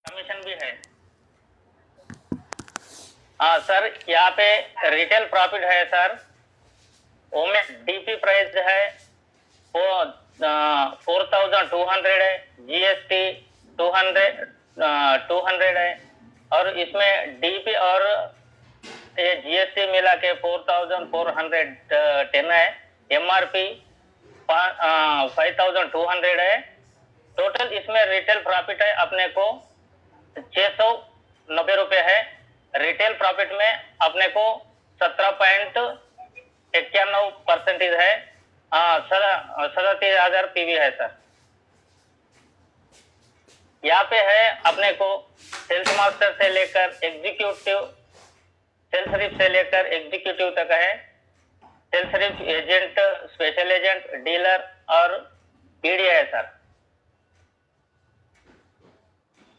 Commission भी है। हाँ सर, यहाँ पे रिटेल प्रॉफिट है सर, वो में डीपी प्राइस है वो 4200 है, जीएसटी 200 है, और इसमें डीपी और ये जीएसटी मिला के 4410 है, एमआरपी 5200 है। टोटल इसमें रिटेल प्रॉफिट है अपने को 690 रुपये है। रिटेल प्रॉफिट में अपने को 17.91% है। 37,000 पीवी है सर। यहाँ पे है अपने को सेल्स मास्टर से लेकर एग्जीक्यूटिव, सेल्स रिप से लेकर एग्जीक्यूटिव तक है, sales rep, agent, special agent, dealer और पीडी है सर।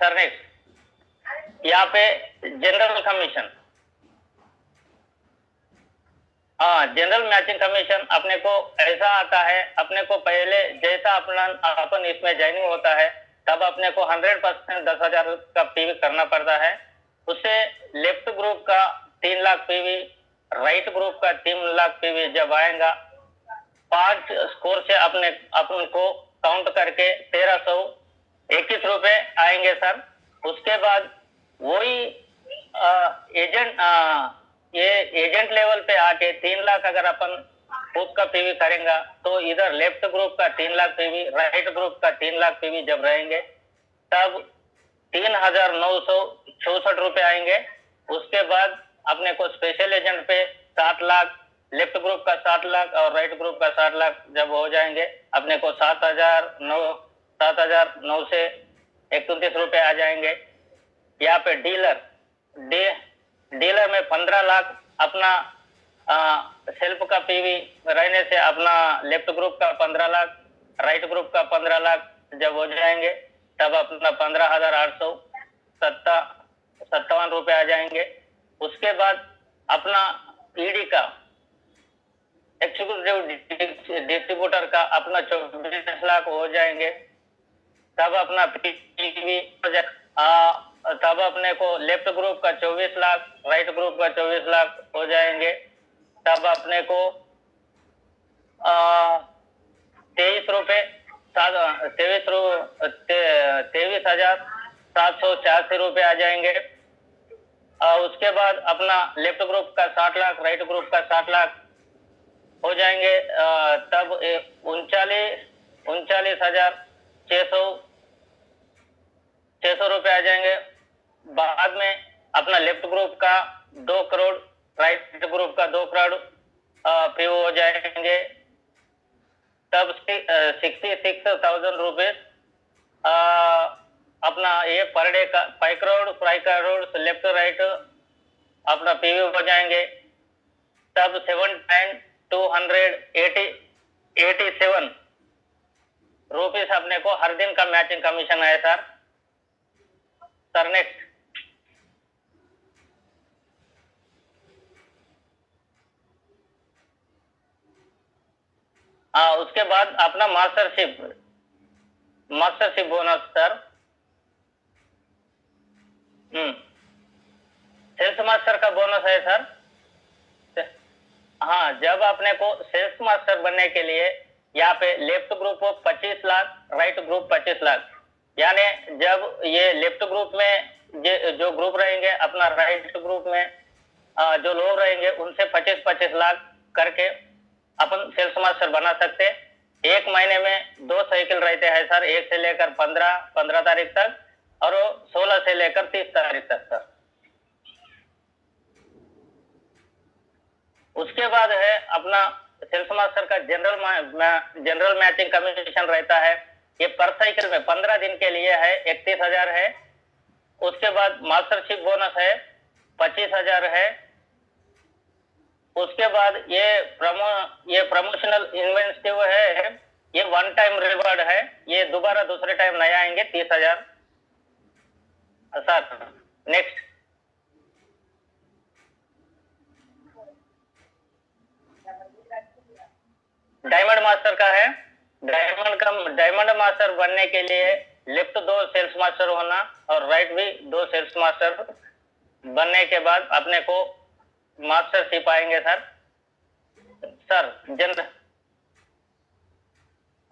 सर नेक्स्ट, यहाँ पे general commission, general matching commission अपने को ऐसा आता है, अपने को पहले जैसा अपन इसमें ज्वाइनिंग होता है तब अपने को 100% 10,000 का पीवी करना पड़ता है। उससे लेफ्ट ग्रुप का 3 लाख पीवी, राइट ग्रुप का 3 लाख पीवी जब आएगा, 5 स्कोर से अपन को काउंट करके 1321 रुपए आएंगे सर। उसके बाद वही एजेंट लेवल पे आके 3 लाख अगर अपन खुद का पीवी करेंगे तो इधर लेफ्ट ग्रुप का 3 लाख पीवी, राइट ग्रुप का 3 लाख पीवी जब रहेंगे तब 3,964 रुपए आएंगे। उसके बाद अपने को स्पेशल एजेंट पे 7 लाख, लेफ्ट ग्रुप का 7 लाख और राइट ग्रुप का 7 लाख जब हो जाएंगे अपने को 7,009 से 31 रुपए आ जाएंगे। यहाँ पे डीलर में 15 लाख अपना सेल्फ का पीवी रहने से अपना लेफ्ट ग्रुप का 15 लाख, राइट ग्रुप का 15 लाख जब हो जाएंगे तब अपना 15,857 रुपए आ जाएंगे। उसके बाद अपना पीडी का, एक्जीक्यूटिव डिस्ट्रीब्यूटर का अपना 24 लाख हो जाएंगे। तब अपना पीवी तब अपने को लेफ्ट ग्रुप का 24 लाख, राइट ग्रुप का 24 लाख हो जाएंगे। तब अपने को 23,784 रुपए आ जाएंगे। उसके बाद अपना लेफ्ट ग्रुप का 60 लाख, राइट ग्रुप का 60 लाख हो जाएंगे। तब 39,600 रुपए आ जाएंगे। बाद में अपना लेफ्ट ग्रुप का 2 करोड़, राइट ग्रुप का 2 करोड़ पीओ हो जाएंगे। तब 66,000 रुपीज अपना ये पर डे का 5 करोड़ लेफ्ट राइट अपना पीवी हो जाएंगे। तब 7,287 रुपीज अपने को हर दिन का मैचिंग कमीशन है सर। सर नेक्स्ट, उसके बाद अपना mastership bonus sir. Sales master का बोनस है सर। हाँ, जब अपने को सेल्स मास्टर बनने के लिए यहाँ पे लेफ्ट ग्रुप को 25 लाख, राइट ग्रुप 25 लाख, यानी जब ये लेफ्ट ग्रुप में जो ग्रुप रहेंगे, अपना राइट ग्रुप में जो लोग रहेंगे उनसे 25-25 लाख करके अपन सेल्स मास्टर बना सकते। एक महीने में 2 साइकिल रहते हैं सर, 1 से लेकर 15 तारीख तक और 16 से लेकर 30 तारीख तक सर। उसके बाद है अपना सेल्स मास्टर का जनरल मैचिंग कमीशन रहता है। ये पर साइकिल में 15 दिन के लिए है, 31,000 है। उसके बाद मास्टरशिप बोनस है 25,000 है। उसके बाद ये प्रमोशनल इन्वेंटिव है, ये 1 टाइम रिवॉर्ड है, ये दोबारा दूसरे टाइम नया आएंगे 30,000 सर। नेक्स्ट, डायमंड मास्टर का है। डायमंड मास्टर बनने के लिए लेफ्ट 2 सेल्स मास्टर होना और राइट भी 2 सेल्स मास्टर बनने के बाद अपने को मास्टरशिप आएंगे सर।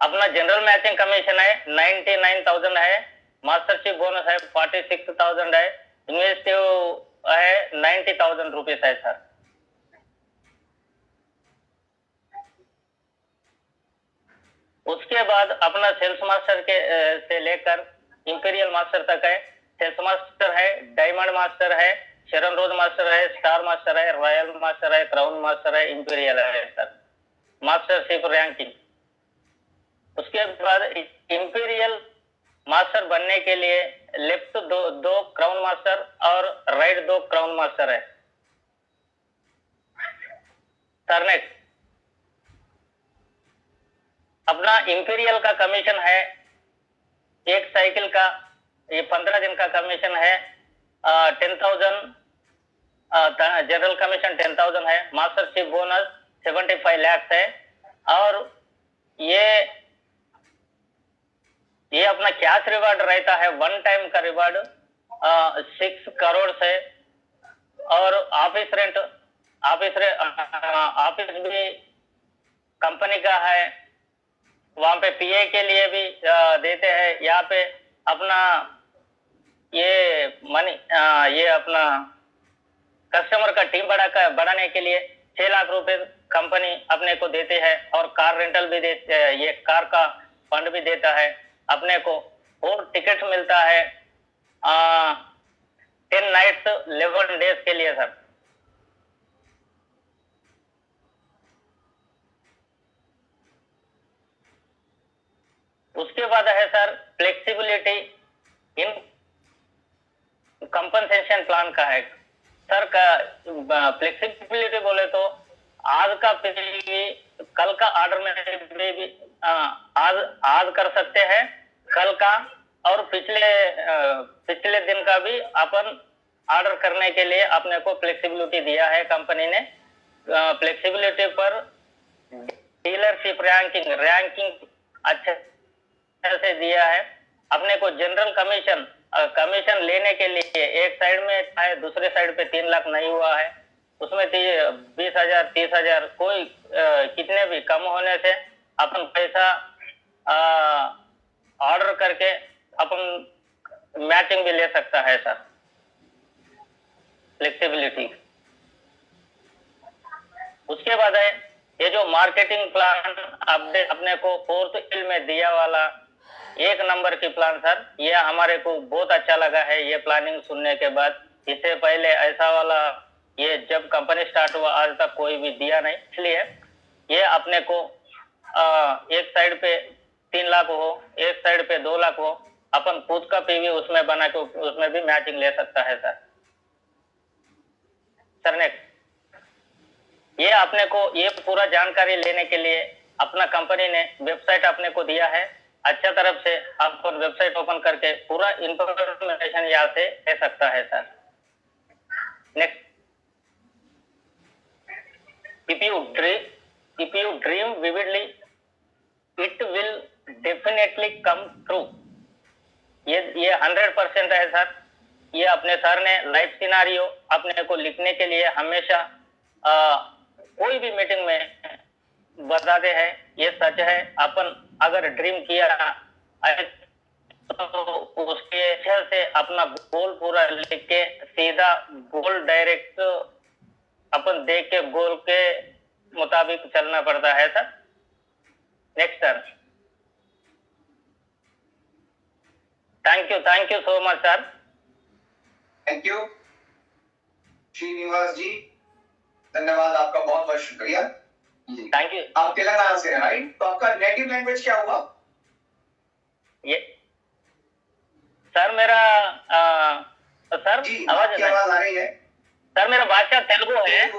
अपना जनरल मैचिंग कमीशन है 99,000 है, मास्टरशिप बोनस है 46,000 है, इन्वेस्टिव है 90,000 रुपीज है सर। उसके बाद अपना सेल्स मास्टर के से लेकर इंपीरियल मास्टर तक है। सेल्स मास्टर है, डायमंड मास्टर है, शेरन रोज मास्टर है, स्टार मास्टर है, रॉयल मास्टर है, क्राउन मास्टर है, इंपीरियल है सर, मास्टरशिप रैंकिंग। उसके बाद इंपीरियल मास्टर बनने के लिए लेफ्ट दो क्राउन मास्टर और राइट 2 क्राउन मास्टर है सर। नेक्स्ट अपना इंपीरियल का कमीशन है एक साइकिल का, ये 15 दिन का कमीशन है 10,000, जनरल कमीशन 10,000 है, मास्टरशिप बोनस 75 लाख है और ये अपना कैश रिवार्ड रहता है, 1 टाइम का रिवार्ड 6 करोड़ से। और ऑफिस रेंट, ऑफिस भी कंपनी का है, वहां पे पीए के लिए भी देते हैं। यहाँ पे अपना ये मनी ये अपना कस्टमर का टीम बढ़ाने के लिए 6 लाख रुपए कंपनी अपने को देते हैं और कार रेंटल भी देते हैं, ये कार का फंड भी देता है अपने को। और टिकट मिलता है 10 नाइट्स 11 डेज के लिए सर। उसके बाद है सर फ्लेक्सिबिलिटी इन कंपनसेशन प्लान का है सर। का फ्लेक्सिबिलिटी बोले तो आज का पीवी कल का ऑर्डर में भी आज कर सकते हैं, कल का और पिछले दिन का भी अपन ऑर्डर करने के लिए अपने को फ्लेक्सिबिलिटी दिया है कंपनी ने। फ्लेक्सिबिलिटी पर डीलरशिप रैंकिंग अच्छे से दिया है अपने को। जनरल कमीशन लेने के लिए एक साइड में है, दूसरे साइड पे 3 लाख नहीं हुआ है, उसमें 20,000 30,000 कोई कितने भी कम होने से अपन पैसा ऑर्डर करके अपन मैचिंग भी ले सकता है सर। फ्लेक्सिबिलिटी उसके बाद है ये जो मार्केटिंग प्लान अपने को 4th इल में दिया वाला 1 नंबर की प्लान सर, ये हमारे को बहुत अच्छा लगा है ये प्लानिंग सुनने के बाद। इससे पहले ऐसा वाला ये जब कंपनी स्टार्ट हुआ आज तक कोई भी दिया नहीं, इसलिए ये अपने को एक साइड पे 3 लाख हो, एक साइड पे 2 लाख हो, अपन खुद का पीवी उसमें बना के उसमें भी मैचिंग ले सकता है सर। सर नेक्स्ट ये अपने को ये पूरा जानकारी लेने के लिए अपना कंपनी ने वेबसाइट अपने को दिया है। अच्छा तरफ से आप वेबसाइट ओपन करके पूरा इंफॉर्मेशन यहाँ से ले सकता है sir. Next if you dream vividly it will definitely come true। ये 100% है सर। ये अपने सर ने लाइफ सिनारियो अपने को लिखने के लिए हमेशा कोई भी मीटिंग में बताते हैं, ये सच है। अपन अगर ड्रीम किया तो उसके अच्छे से अपना गोल पूरा लिख के सीधा गोल डायरेक्ट अपन देख के गोल के मुताबिक चलना पड़ता है sir. Next sir thank you so much sir. Thank you Srinivas ji, धन्यवाद आपका, बहुत बहुत शुक्रिया। Thank you. आप तेलंगाना से हैं राइट? तो आपका नेटिव लैंग्वेज क्या हुआ? ये सर मेरा सर जी आवाज आ रही है सर? मेरा भाषा तेलुगु है।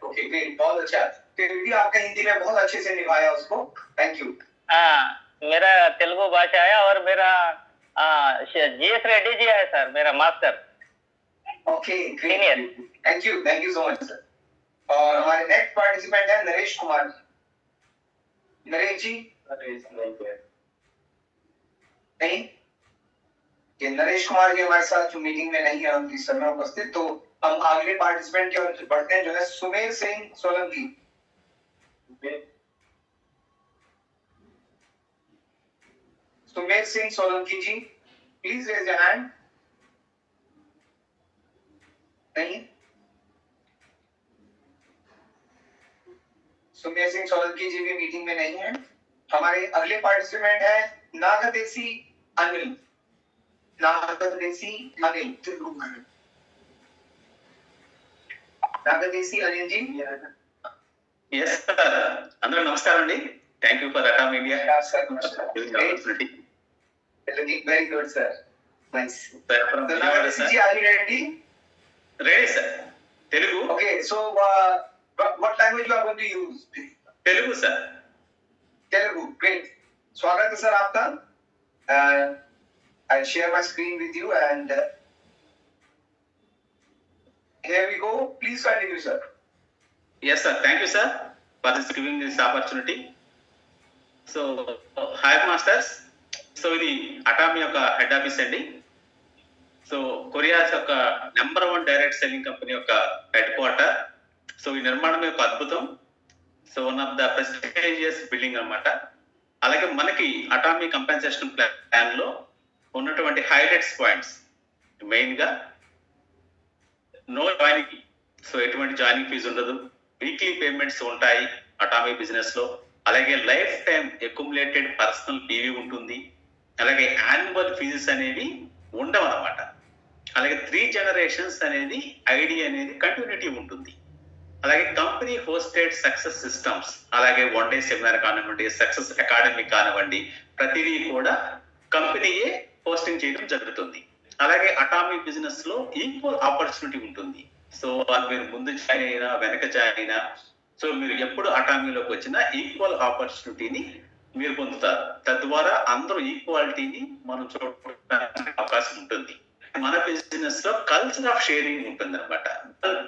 ओके ग्रेट, बहुत अच्छा। फिर भी आपने हिंदी में बहुत अच्छे से निभाया उसको, थैंक यू। मेरा तेलुगु भाषा है और मेरा जीएस रेड्डी जी है सर मेरा master. Okay great, thank you so much sir. और हमारे नेक्स्ट पार्टिसिपेंट है नरेश कुमार जी। नरेश जी नहीं कि नरेश कुमार जी हमारे साथ जो मीटिंग में नहीं है उनकी समय उपस्थित, तो हम अगले पार्टिसिपेंट की ओर बढ़ते हैं, जो है सुमेर सिंह सोलंकी। सुमेर सिंह सोलंकी जी, प्लीज रेज योर हैंड। नहीं, सुमेर सिंह सोलंकी जी भी मीटिंग में नहीं है। हमारे अगले पार्टिसिपेंट है नागदेशी अनिल। नागदेशी अनिल, नागदेशी अनिल जी। Yes, sir. అందరూ నమస్కారం అండి. Thank you for atom India. Very good, sir. Nice. Nagadesi ji, are you ready? Ready, sir. Telugu. Okay, so what language you are going to use? Telugu, sir. Telugu, great. स्वागत है sir आपका. I'll share my screen with you and here we go. Please continue, sir. Yes, sir. Thank you, sir, for giving this opportunity. So, hi, masters. So, ఇది atom యొక్క head office అండి. So Korea యొక్క number 1 direct selling company యొక్క head quarter. So ఈ నిర్మాణం యొక్క అద్భుతం. So one of the prestigious building అన్నమాట. అలాగే మనకి అటామిక్ కంపెన్సేషన్ ప్లాన్ లో ఉన్నటువంటి హైలైట్స్ పాయింట్స్ మెయిన్ గా నో జాయినింగ్. సో ఎటువంటి జాయినింగ్ ఫీజు ఉండదు, వీక్లీ పేమెంట్స్ ఉంటాయి అటామిక్ బిజినెస్ లో. అలాగే life time accumulated personal PV ఉంటుంది. అలాగే యాన్యువల్ ఫీజెస్ అనేవి ఉండవు అన్నమాట. అలాగే 3 generations అనేది ఐడి అనేది కంటిన్యూటీ ఉంటుంది. అలాగే కంపెనీ హోస్టెడ్ సక్సెస్ సిస్టమ్స్, అలాగే 1 day సెమినార్ కానివ్వండి, సక్సెస్ అకాడమీ కానివ్వండి, ప్రతిదీ కూడా కంపెనీయే హోస్టింగ్ చేయడం జరుగుతుంది. అలాగే అటామిక్ బిజినెస్ లో ఈక్వల్ ఆపర్చునిటీ ఉంటుంది. సో మీరు ముందు జాయిన్ అయినా వెనక జాయిన్ అయినా, సో మీరు ఎప్పుడు అటామీలోకి వచ్చినా ఈక్వల్ ఆపర్చునిటీని మీరు పొందుతారు. తద్వారా అందరూ ఈక్వాలిటీని మనం చూడడానికి అవకాశం ఉంటుంది. మన బిజినెస్ లో కల్చర్ ఆఫ్ షేరింగ్ ఉంటుంది అనమాట,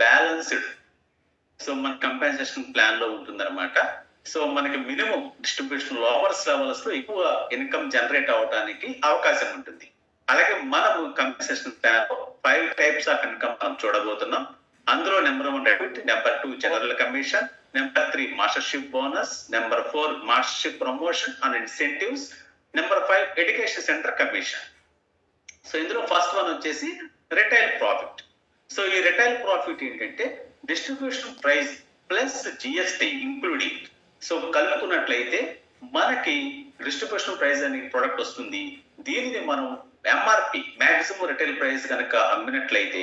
బ్యాలెన్స్డ్. సో మన కంపెన్సేషన్ ప్లాన్ లో ఉంటుంది అనమాట. సో మనకి మినిమం డిస్ట్రిబ్యూషన్ లోవర్స్ లెవెల్స్ లో ఎక్కువ ఇన్కమ్ జనరేట్ అవడానికి అవకాశం ఉంటుంది. అలాగే మనం కంపెన్సేషన్ ప్లాన్ లో 5 types ఆఫ్ ఇన్కమ్ మనం చూడబోతున్నాం. అందులో number 1 deputy, number 2 general commission, number 3 mastership bonus, number 4 mastership promotion and incentives, number 5 education centre commission. So ఇందులో ఫస్ట్ వన్ వచ్చేసి రిటైల్ ప్రాఫిట్. సో ఈ రిటైల్ ప్రాఫిట్ ఏంటంటే distribution price plus GST including. So కలుపుకున్నట్లయితే మనకి distribution price అనే product వస్తుంది. దీనిని మనం ఎంఆర్పి మ్యాక్సిమం రిటైల్ ప్రైస్ కనుక అమ్మినట్లయితే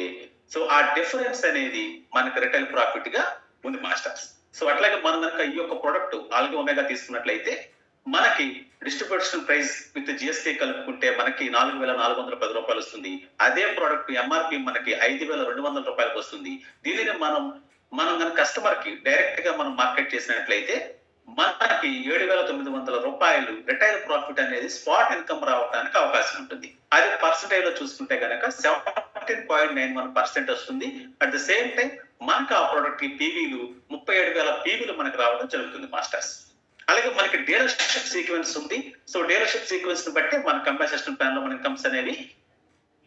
సో ఆ డిఫరెన్స్ అనేది మనకి రిటైల్ ప్రాఫిట్ గా ఉంది మాస్టర్స్. సో అట్లాగే మనం కనుక ఈ యొక్క ప్రొడక్ట్ ఆల్గా ఒమేగా తీసుకున్నట్లయితే మనకి డిస్ట్రిబ్యూషన్ ప్రైస్ విత్ జిఎస్టీ కలుపుకుంటే మనకి 4,410 రూపాయలు వస్తుంది. అదే ప్రోడక్ట్ ఎంఆర్పి మనకి 5,200 రూపాయలకు వస్తుంది. దీనిని మనం కనుక కస్టమర్ కి డైరెక్ట్ గా మనం మార్కెట్ చేసినట్లయితే మనకి 7,900 రూపాయలు రిటైల్ ప్రాఫిట్ అనేది స్పాట్ ఇన్కమ్ రావడానికి అవకాశం ఉంటుంది. అది పర్సెంటేజ్ లో చూసుకుంటే కనుక 17.91% వస్తుంది. అట్ ద సేమ్ టైం మనకు ఆ ప్రోడక్ట్ కి పీవీలు 37,000 పీవీలు మనకు రావడం జరుగుతుంది మాస్టర్స్. అలాగే మనకి డీలర్షిప్ సీక్వెన్స్ ఉంది. సో డీలర్షిప్ సీక్వెన్స్ ని బట్టి మన కంపెన్సేషన్ ప్లాన్ లో మన ఇన్కమ్స్ అనేవి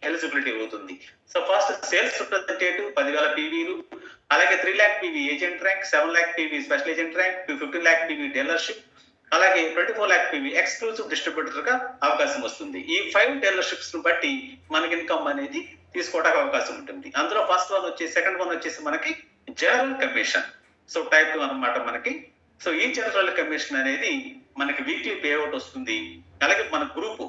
ఎలిజిబిలిటీ అవుతుంది. సో ఫస్ట్ సేల్స్ రిప్రజెంటేటివ్ 10,000 పీవీలు, అలాగే 3 lakh PV agent rank, 7 lakh PV special agent rank, 15 lakh PV dealership, అలాగే 24 lakh పీవీ ఎక్స్క్లూసివ్ డిస్ట్రిబ్యూటర్ గా అవకాశం వస్తుంది. ఈ 5 డీలర్షిప్స్ ను బట్టి మనకి ఇన్కమ్ అనేది తీసుకోవడానికి అవకాశం ఉంటుంది. అందులో ఫస్ట్ వన్ వచ్చేసి, సెకండ్ వన్ వచ్చేసి మనకి జనరల్ కమిషన్. సో టైప్ 2 అనమాట మనకి. సో ఈ జనరల్ కమిషన్ అనేది మనకి వీక్లీ పేఅవుట్ వస్తుంది. అలాగే మన group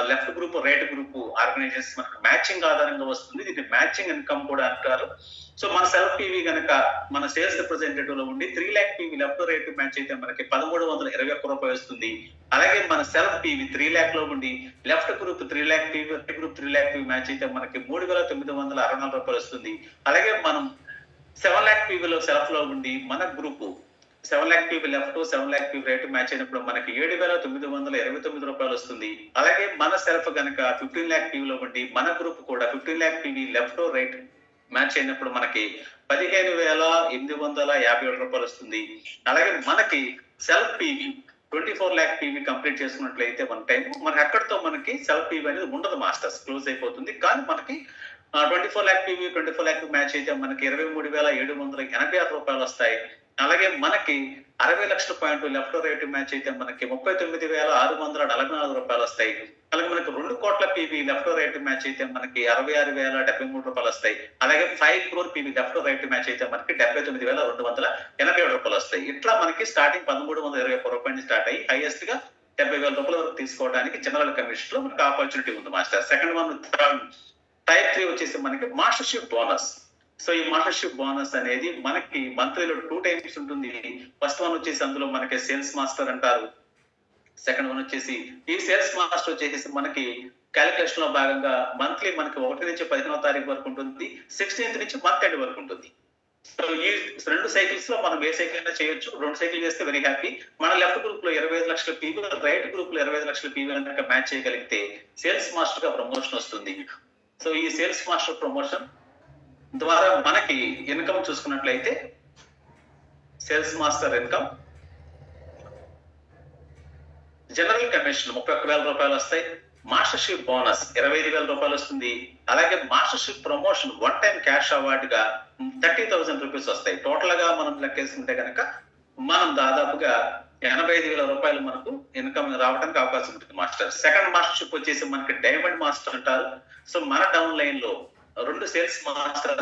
left group right group organization మనకు మ్యాచింగ్ ఆధారంగా వస్తుంది. దీన్ని మ్యాచింగ్ ఇన్కమ్ కూడా అంటారు. సో మన సెల్ఫ్ పీవీ కనుక మన సేల్స్ రిప్రజెంటేటివ్ లో ఉండి 3 lakh PV left right match అయితే మనకి 1,321 రూపాయలు వస్తుంది. అలాగే మన సెల్ఫ్ పీవీ 3 lakh లో ఉండి left group 3 lakh PV right group 3 lakh PV match అయితే మనకి 3,964 రూపాయలు వస్తుంది. అలాగే మనం 7 lakh పీవీలో సెల్ఫ్ లో ఉండి మన group 7 lakh PV left 7 lakh PV right match అయినప్పుడు మనకి 7,929 రూపాయలు వస్తుంది. అలాగే మన సెల్ఫ్ కనుక 15 lakh పీవీలో ఉండి మన గ్రూప్ కూడా 15 lakh PV left right match అయినప్పుడు మనకి 15,857 రూపాయలు వస్తుంది. అలాగే మనకి self PV 24 lakh PV complete చేసుకున్నట్లయితే వన్ టైం మనకి అక్కడితో మనకి సెల్ఫ్ పీవీ అనేది ఉండదు మాస్టర్స్, క్లోజ్ అయిపోతుంది. కానీ మనకి 24 lakh పీవీ 24 lakh మ్యాచ్ అయితే మనకి 23,786 రూపాయలు వస్తాయి. అలాగే మనకి 60 లక్షల పాయింట్ లెఫ్ట్ రైట్ మ్యాచ్ అయితే మనకి 39,644 రూపాయలు వస్తాయి. అలాగే మనకి 2 కోట్ల పీవీ లెఫ్ట్ రైట్ మ్యాచ్ అయితే మనకి 66,073 రూపాయలు వస్తాయి. అలాగే 5 crore PV left right match అయితే మనకి 79,287 రూపాయలు వస్తాయి. ఇట్లా మనకి స్టార్టింగ్ 1,321 రూపాయల నుంచి స్టార్ట్ అయ్యి హైయెస్ట్ గా 70,000 రూపాయల వరకు తీసుకోవడానికి జనరల్ కమిషన్ లో మనకి ఆపర్చునిటీ ఉంది మాస్టర్. సెకండ్ వన్ టైప్ 3 వచ్చేసి మనకి మాస్టర్షిప్ బోనస్. సో ఈ మాస్టర్షిప్ బోనస్ అనేది మనకి మంత్లీలో 2 times ఉంటుంది. ఫస్ట్ వన్ వచ్చేసి అందులో మనకి సేల్స్ మాస్టర్ అంటారు. సెకండ్ వన్ వచ్చేసి ఈ సేల్స్ మాస్టర్ వచ్చేసి మనకి క్యాలిక్యులేషన్ లో భాగంగా మంత్లీ మనకి 1 నుంచి 15వ తారీఖు వరకు ఉంటుంది, 16th నుంచి మంత్ ఎండ్ వరకు ఉంటుంది. సో ఈ 2 సైకిల్స్ లో మనం ఏ సైకిల్ అయినా చేయొచ్చు. 2 సైకిల్ చేస్తే వెరీ హ్యాపీ. మన లెఫ్ట్ గ్రూప్ లో 25 లక్షల పీవీ, రైట్ గ్రూప్ లో 25 లక్షల పీవీ కనుక మ్యాచ్ చేయగలిగితే సేల్స్ మాస్టర్ గా ప్రమోషన్ వస్తుంది. సో ఈ సేల్స్ మాస్టర్ ప్రమోషన్ ద్వారా మనకి ఇన్కమ్ చూసుకున్నట్లయితే sales master income general commission 31,000 రూపాయలు వస్తాయి. మాస్టర్షిప్ బోనస్ 25,000 రూపాయలు వస్తుంది. అలాగే mastership promotion one time cash award గా 30,000 రూపీస్ వస్తాయి. టోటల్ గా మనం లెక్కేసుకుంటే కనుక మనం దాదాపుగా 85,000 రూపాయలు మనకు ఇన్కమ్ రావడానికి అవకాశం ఉంటుంది మాస్టర్. సెకండ్ మాస్టర్షిప్ వచ్చేసి మనకి డైమండ్ మాస్టర్ అంటారు. సో మన డౌన్ లైన్ లో 2 సేల్స్ మాస్టర్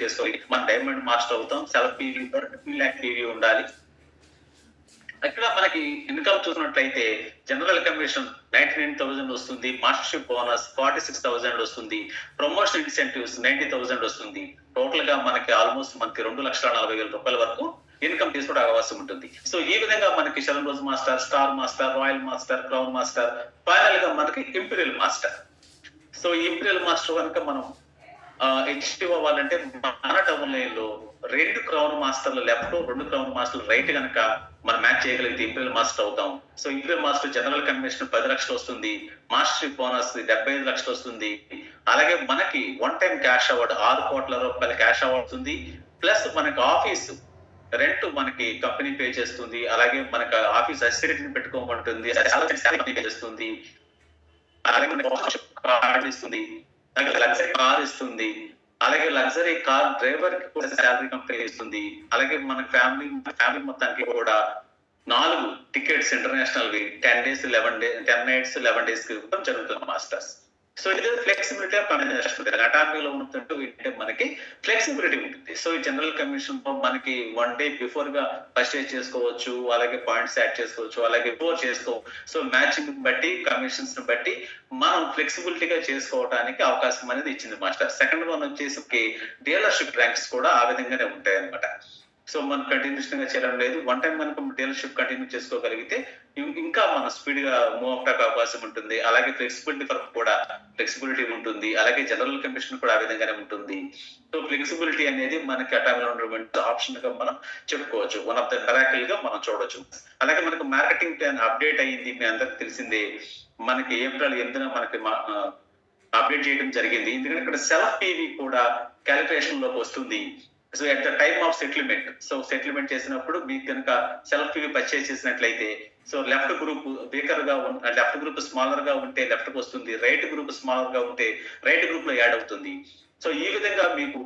చేసుకోవాలి. మన డైమండ్ మాస్టర్ అవుతాం. సెల్ఫ్ పీవీ 2 lakh పీవీ ఉండాలి. ఇక్కడ మనకి ఇన్కమ్ చూసినట్లయితే జనరల్ కమిషన్ 99,000 వస్తుంది, మాస్టర్షిప్ బోనస్ 46,000 వస్తుంది, ప్రమోషన్ ఇన్సెంటివ్స్ 90,000 వస్తుంది. టోటల్ గా మనకి ఆల్మోస్ట్ మనకి 2,40,000 రూపాయల వరకు ఇన్కమ్ తీసుకోవడం అవకాశం ఉంటుంది. సో ఈ విధంగా మనకి Sharon rose master, star master, royal master, crown master, final గా మనకి ఇంపీరియల్ మాస్టర్. సో ఈ ఇంపీరియల్ మాస్టర్ కనుక మనం హెచ్టివ్ అవ్వాలంటే మన టౌన్ లైన్ లో 2 క్రౌన్ మాస్టర్లు లెఫ్ట్, 2 క్రౌన్ మాస్టర్లు రైట్ కనుక మనం మ్యాచ్ చేయగలిగితే ఇంపీరియల్ మాస్టర్ అవుతాం. So imperial master general commission 10 లక్షలు వస్తుంది, మాస్టర్షిప్ బోనస్ 75 లక్షలు వస్తుంది. అలాగే మనకి వన్ టైం క్యాష్ అవార్డ్ 6 కోట్ల రూపాయల క్యాష్ అవార్డ్ వస్తుంది. ప్లస్ మనకి ఆఫీసు రెంట్ మనకి కంపెనీ పే చేస్తుంది. అలాగే మనకి ఆఫీస్ అసిస్టెంట్ పెట్టుకోమంటుంది, పే చేస్తుంది. అలాగే మనకి కార్డు ఇస్తుంది, లగ్జరీ కార్ ఇస్తుంది. అలాగే లగ్జరీ కార్ డ్రైవర్ కి కూడా శాలరీ కంపెనీ ఇస్తుంది. అలాగే మన ఫ్యామిలీ మొత్తానికి కూడా 4 టికెట్స్ ఇంటర్నేషనల్ వి 10 days 10 nights 11 days కి ఇవ్వడం జరుగుతుంది మాస్టర్స్. సో ఇది ఫ్లెక్సిబిలిటీ ఆఫ్ కమిషన్. అటామీలో ఉన్నట్టు అంటే మనకి ఫ్లెక్సిబిలిటీ ఉంటుంది. సో ఈ జనరల్ కమిషన్ మనకి 1 day బిఫోర్ గా పర్చేజ్ చేసుకోవచ్చు, అలాగే పాయింట్స్ యాడ్ చేసుకోవచ్చు, అలాగే బిఫోర్ చేసుకోవచ్చు. సో మ్యాచింగ్ బట్టి కమిషన్స్ బట్టి మనం ఫ్లెక్సిబిలిటీగా చేసుకోవడానికి అవకాశం అనేది ఇచ్చింది మాస్టర్. సెకండ్ వన్ వచ్చేసి డీలర్షిప్ ర్యాంక్స్ కూడా ఆ విధంగానే ఉంటాయి అన్నమాట. సో మనం కంటిన్యూషన్ గా చేయడం లేదు. వన్ టైం మనకు డీలర్షిప్ కంటిన్యూ చేసుకోగలిగితే ఇంకా మనం స్పీడ్ గా మూవ్ అవడానికి అవకాశం ఉంటుంది. అలాగే ఫ్లెక్సిబిలిటీ ఫర్ కూడా ఫ్లెక్సిబిలిటీ ఉంటుంది. అలాగే జనరల్ కమిషన్ కూడా ఆ విధంగానే ఉంటుంది. సో ఫ్లెక్సిబిలిటీ అనేది మనకి అటామీలో ఉన్నటువంటి ఆప్షన్ గా మనం చెప్పుకోవచ్చు. వన్ ఆఫ్ ద మిరాకిల్ గా మనం చూడొచ్చు. అలాగే మనకు మార్కెటింగ్ ప్లాన్ అప్డేట్ అయ్యింది, మీ అందరికి తెలిసిందే. మనకి ఏప్రిల్ 8న మనకి అప్డేట్ చేయడం జరిగింది. ఎందుకంటే ఇక్కడ సెల్ఫ్ పీవీ కూడా క్యాలిక్యులేషన్ లోకి వస్తుంది. So at the time of settlement, so settlement చేసినప్పుడు మీకు కనుక సెల్ఫ్ పీవీ పర్చేస్ చేసినట్లయితే సో లెఫ్ట్ గ్రూప్ వీకర్ గా లెఫ్ట్ గ్రూప్ స్మాలర్ గా ఉంటే లెఫ్ట్ కు వస్తుంది, రైట్ గ్రూప్ స్మాలర్ గా ఉంటే రైట్ గ్రూప్ లో యాడ్ అవుతుంది. సో ఈ విధంగా మీకు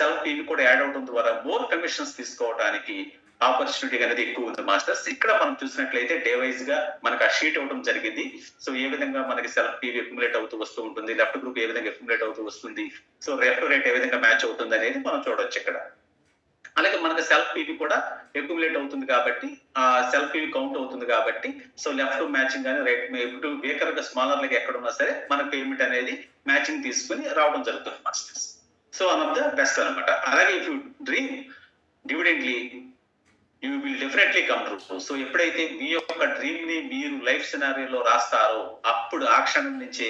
సెల్ఫ్ పీవీ కూడా యాడ్ అవడం ద్వారా మోర్ కమిషన్స్ తీసుకోవడానికి ఆపర్చునిటీ అనేది ఎక్కువ ఉంది మాస్టర్స్. ఇక్కడ మనం చూసినట్లయితే డే వైజ్ గా మనకు ఆ షీట్ అవ్వడం జరిగింది. సో ఏ విధంగా మనకి సెల్ఫ్ పీవీ అక్యుములేట్ అవుతూ వస్తూ ఉంటుంది, లెఫ్ట్ గ్రూప్ ఏ విధంగా అక్యుములేట్ అవుతూ వస్తుంది, సో లెఫ్ట్ రైట్ ఏ విధంగా మ్యాచ్ అవుతుంది అనేది మనం చూడొచ్చు ఇక్కడ. అలాగే మనకి సెల్ఫ్ పీవీ కూడా అక్యుములేట్ అవుతుంది కాబట్టి ఆ సెల్ఫ్ పీవీ కౌంట్ అవుతుంది కాబట్టి సో లెఫ్ట్ మ్యాచింగ్ కానీ రైట్ ఇప్పుడు వేకర్ గా స్మాలర్ లెక్క ఎక్కడ ఉన్నా సరే మన పేమెంట్ అనేది మ్యాచింగ్ తీసుకుని రావడం జరుగుతుంది masters. So one of the best అనమాట. అలాగే if you dream evidently you will definitely come true. So ఎప్పుడైతే మీ యొక్క డ్రీమ్ ని మీరు లైఫ్ సినారియోలో రాస్తారో అప్పుడు ఆ క్షణం నుంచే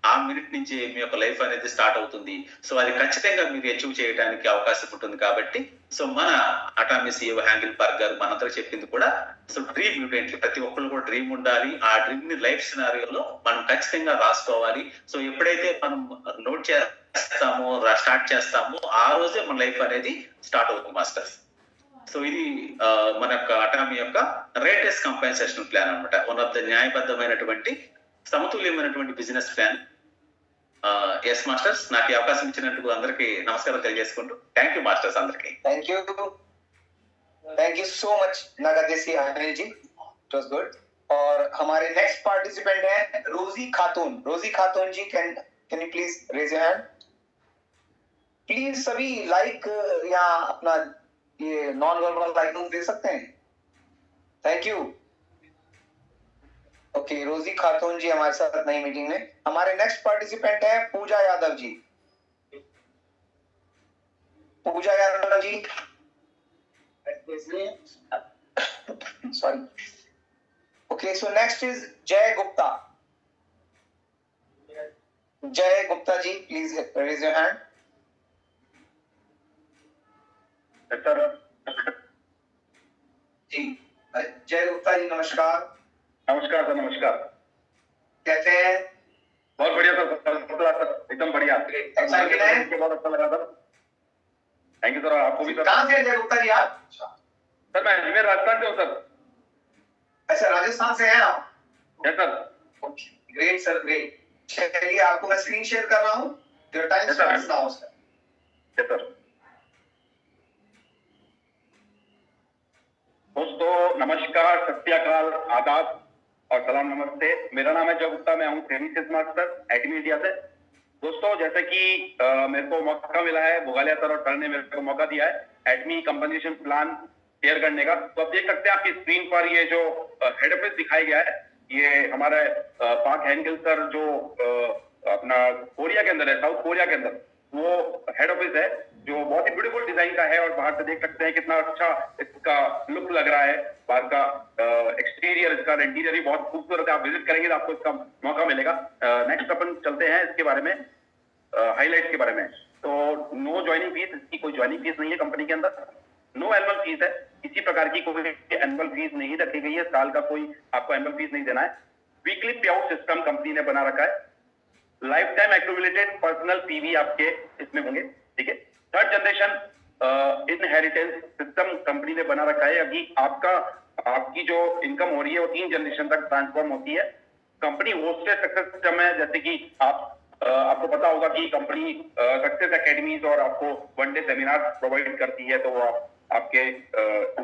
ఆ మినిట్ నుంచి మీ యొక్క లైఫ్ అనేది స్టార్ట్ అవుతుంది. సో అది ఖచ్చితంగా మీరు అచీవ్ చేయడానికి అవకాశం ఉంటుంది. కాబట్టి సో మన అటామీ CEO హ్యాంగిల్ పార్క్ గారు మనందరూ చెప్పింది కూడా సో డ్రీమ్ మ్యూటెంట్లీ ప్రతి ఒక్కరు కూడా డ్రీమ్ ఉండాలి. ఆ డ్రీమ్ ని లైఫ్ సినారియోలో మనం ఖచ్చితంగా రాసుకోవాలి. సో ఎప్పుడైతే మనం నోట్ చేస్తామో స్టార్ట్ చేస్తామో ఆ రోజే మన లైఫ్ అనేది స్టార్ట్ అవుతుంది మాస్టర్స్. సో ఇది మన యొక్క అటామీ యొక్క రేటెస్ట్ కంపెన్సేషన్ ప్లాన్ అన్నమాట. వన్ ఆఫ్ ద న్యాయబద్ధమైనటువంటి సమతుల్యమైనటువంటి బిజినెస్ ప్లాన్. ఎస్ మాస్టర్స్, నాకు ఈ అవకాశం ఇచ్చినందుకు అందరికీ నమస్కారం తెలియజేసుకుంటూ థ్యాంక్ యూ మాస్టర్స్ అందరికీ. थैंक यू सो मच नागादेसी Anil ji, it was good. और हमारे नेक्स्ट पार्टिसिपेंट है Rozi Khatoon. Rozi Khatoon ji, can you please raise your hand. Please सभी लाइक या अपना ये नॉन वर्बल आइकन दे सकते हैं. Thank you. ओके, रोजी खातून जी हमारे साथ नई मीटिंग में. हमारे नेक्स्ट पार्टिसिपेंट है पूजा यादव जी. पूजा Yadav ji, sorry. Okay, so next is Jay Gupta. Jay Gupta ji, please raise your hand. Sir ji, Jai Gupta जी नमस्कार. नमस्कार सर. नमस्कार. कैसे हैं? बहुत बढ़िया सर. एकदम बढ़िया. Excited हैं? बहुत अच्छा लगा सर. Thank you sir. आपको भी सर. कहाँ से हैं जय गुप्ता जी आप? सर मैं अजमेर राजस्थान से हूँ सर. अच्छा, राजस्थान से हैं आप? Yes sir. Okay, great sir, great. चलिए, आपको मैं स्क्रीन शेयर कर रहा हूँ. Your time Yes, sir. Starts now sir. Yes sir. दोस्तों नमस्कार, सत्याकाल, आदाब और सलाम, नमस्ते. मेरा नाम है जय गुप्ता. मैं हूँ सेल्स मास्टर एटमी इंडिया से. दोस्तों जैसे कि मेरे को मौका मिला है, भोगालिया सर और सर ने मेरे को मौका दिया है एटमी कंपनसेशन प्लान शेयर करने का. तो आप देख सकते हैं आपकी स्क्रीन पर ये जो हेड ऑफिस दिखाया गया है, ये हमारे पाक हैंगल सर जो अपना कोरिया के अंदर है, साउथ कोरिया के अंदर, वो हेड ऑफिस है जो बहुत ही ब्यूटीफुल डिजाइन का है. और बाहर से देख सकते हैं कितना अच्छा इसका लुक लग रहा है. बाहर का एक्सटीरियर, इसका इंटीरियर भी बहुत खूबसूरत है. आप विजिट करेंगे तो आपको इसका मौका मिलेगा. नेक्स्ट अपन चलते हैं इसके बारे में, हाईलाइट्स के बारे में. तो नो ज्वाइनिंग फीस, इसकी कोई ज्वाइनिंग फीस नहीं है कंपनी के अंदर. नो एनुअल फीस है, किसी प्रकार की कोई एनुअल फीस नहीं रखी गई है. साल का कोई आपको एनुअल फीस नहीं देना है. वीकली पे आउट सिस्टम कंपनी ने बना रखा है. Life time accumulated personal PV आपके इसमें होंगे. ठीक है. Third generation inheritance system company ने बना रखा है. अभी आपकी जो इनकम हो रही है वो 3 जनरेशन तक ट्रांसफॉर्म होती है. कंपनी होस्टेड सक्सेस सिस्टम है. जैसे कि आपको पता होगा कि कंपनी सक्सेस एकेडमीज और आपको वन डे सेमिनार प्रोवाइड करती है. तो वो आपके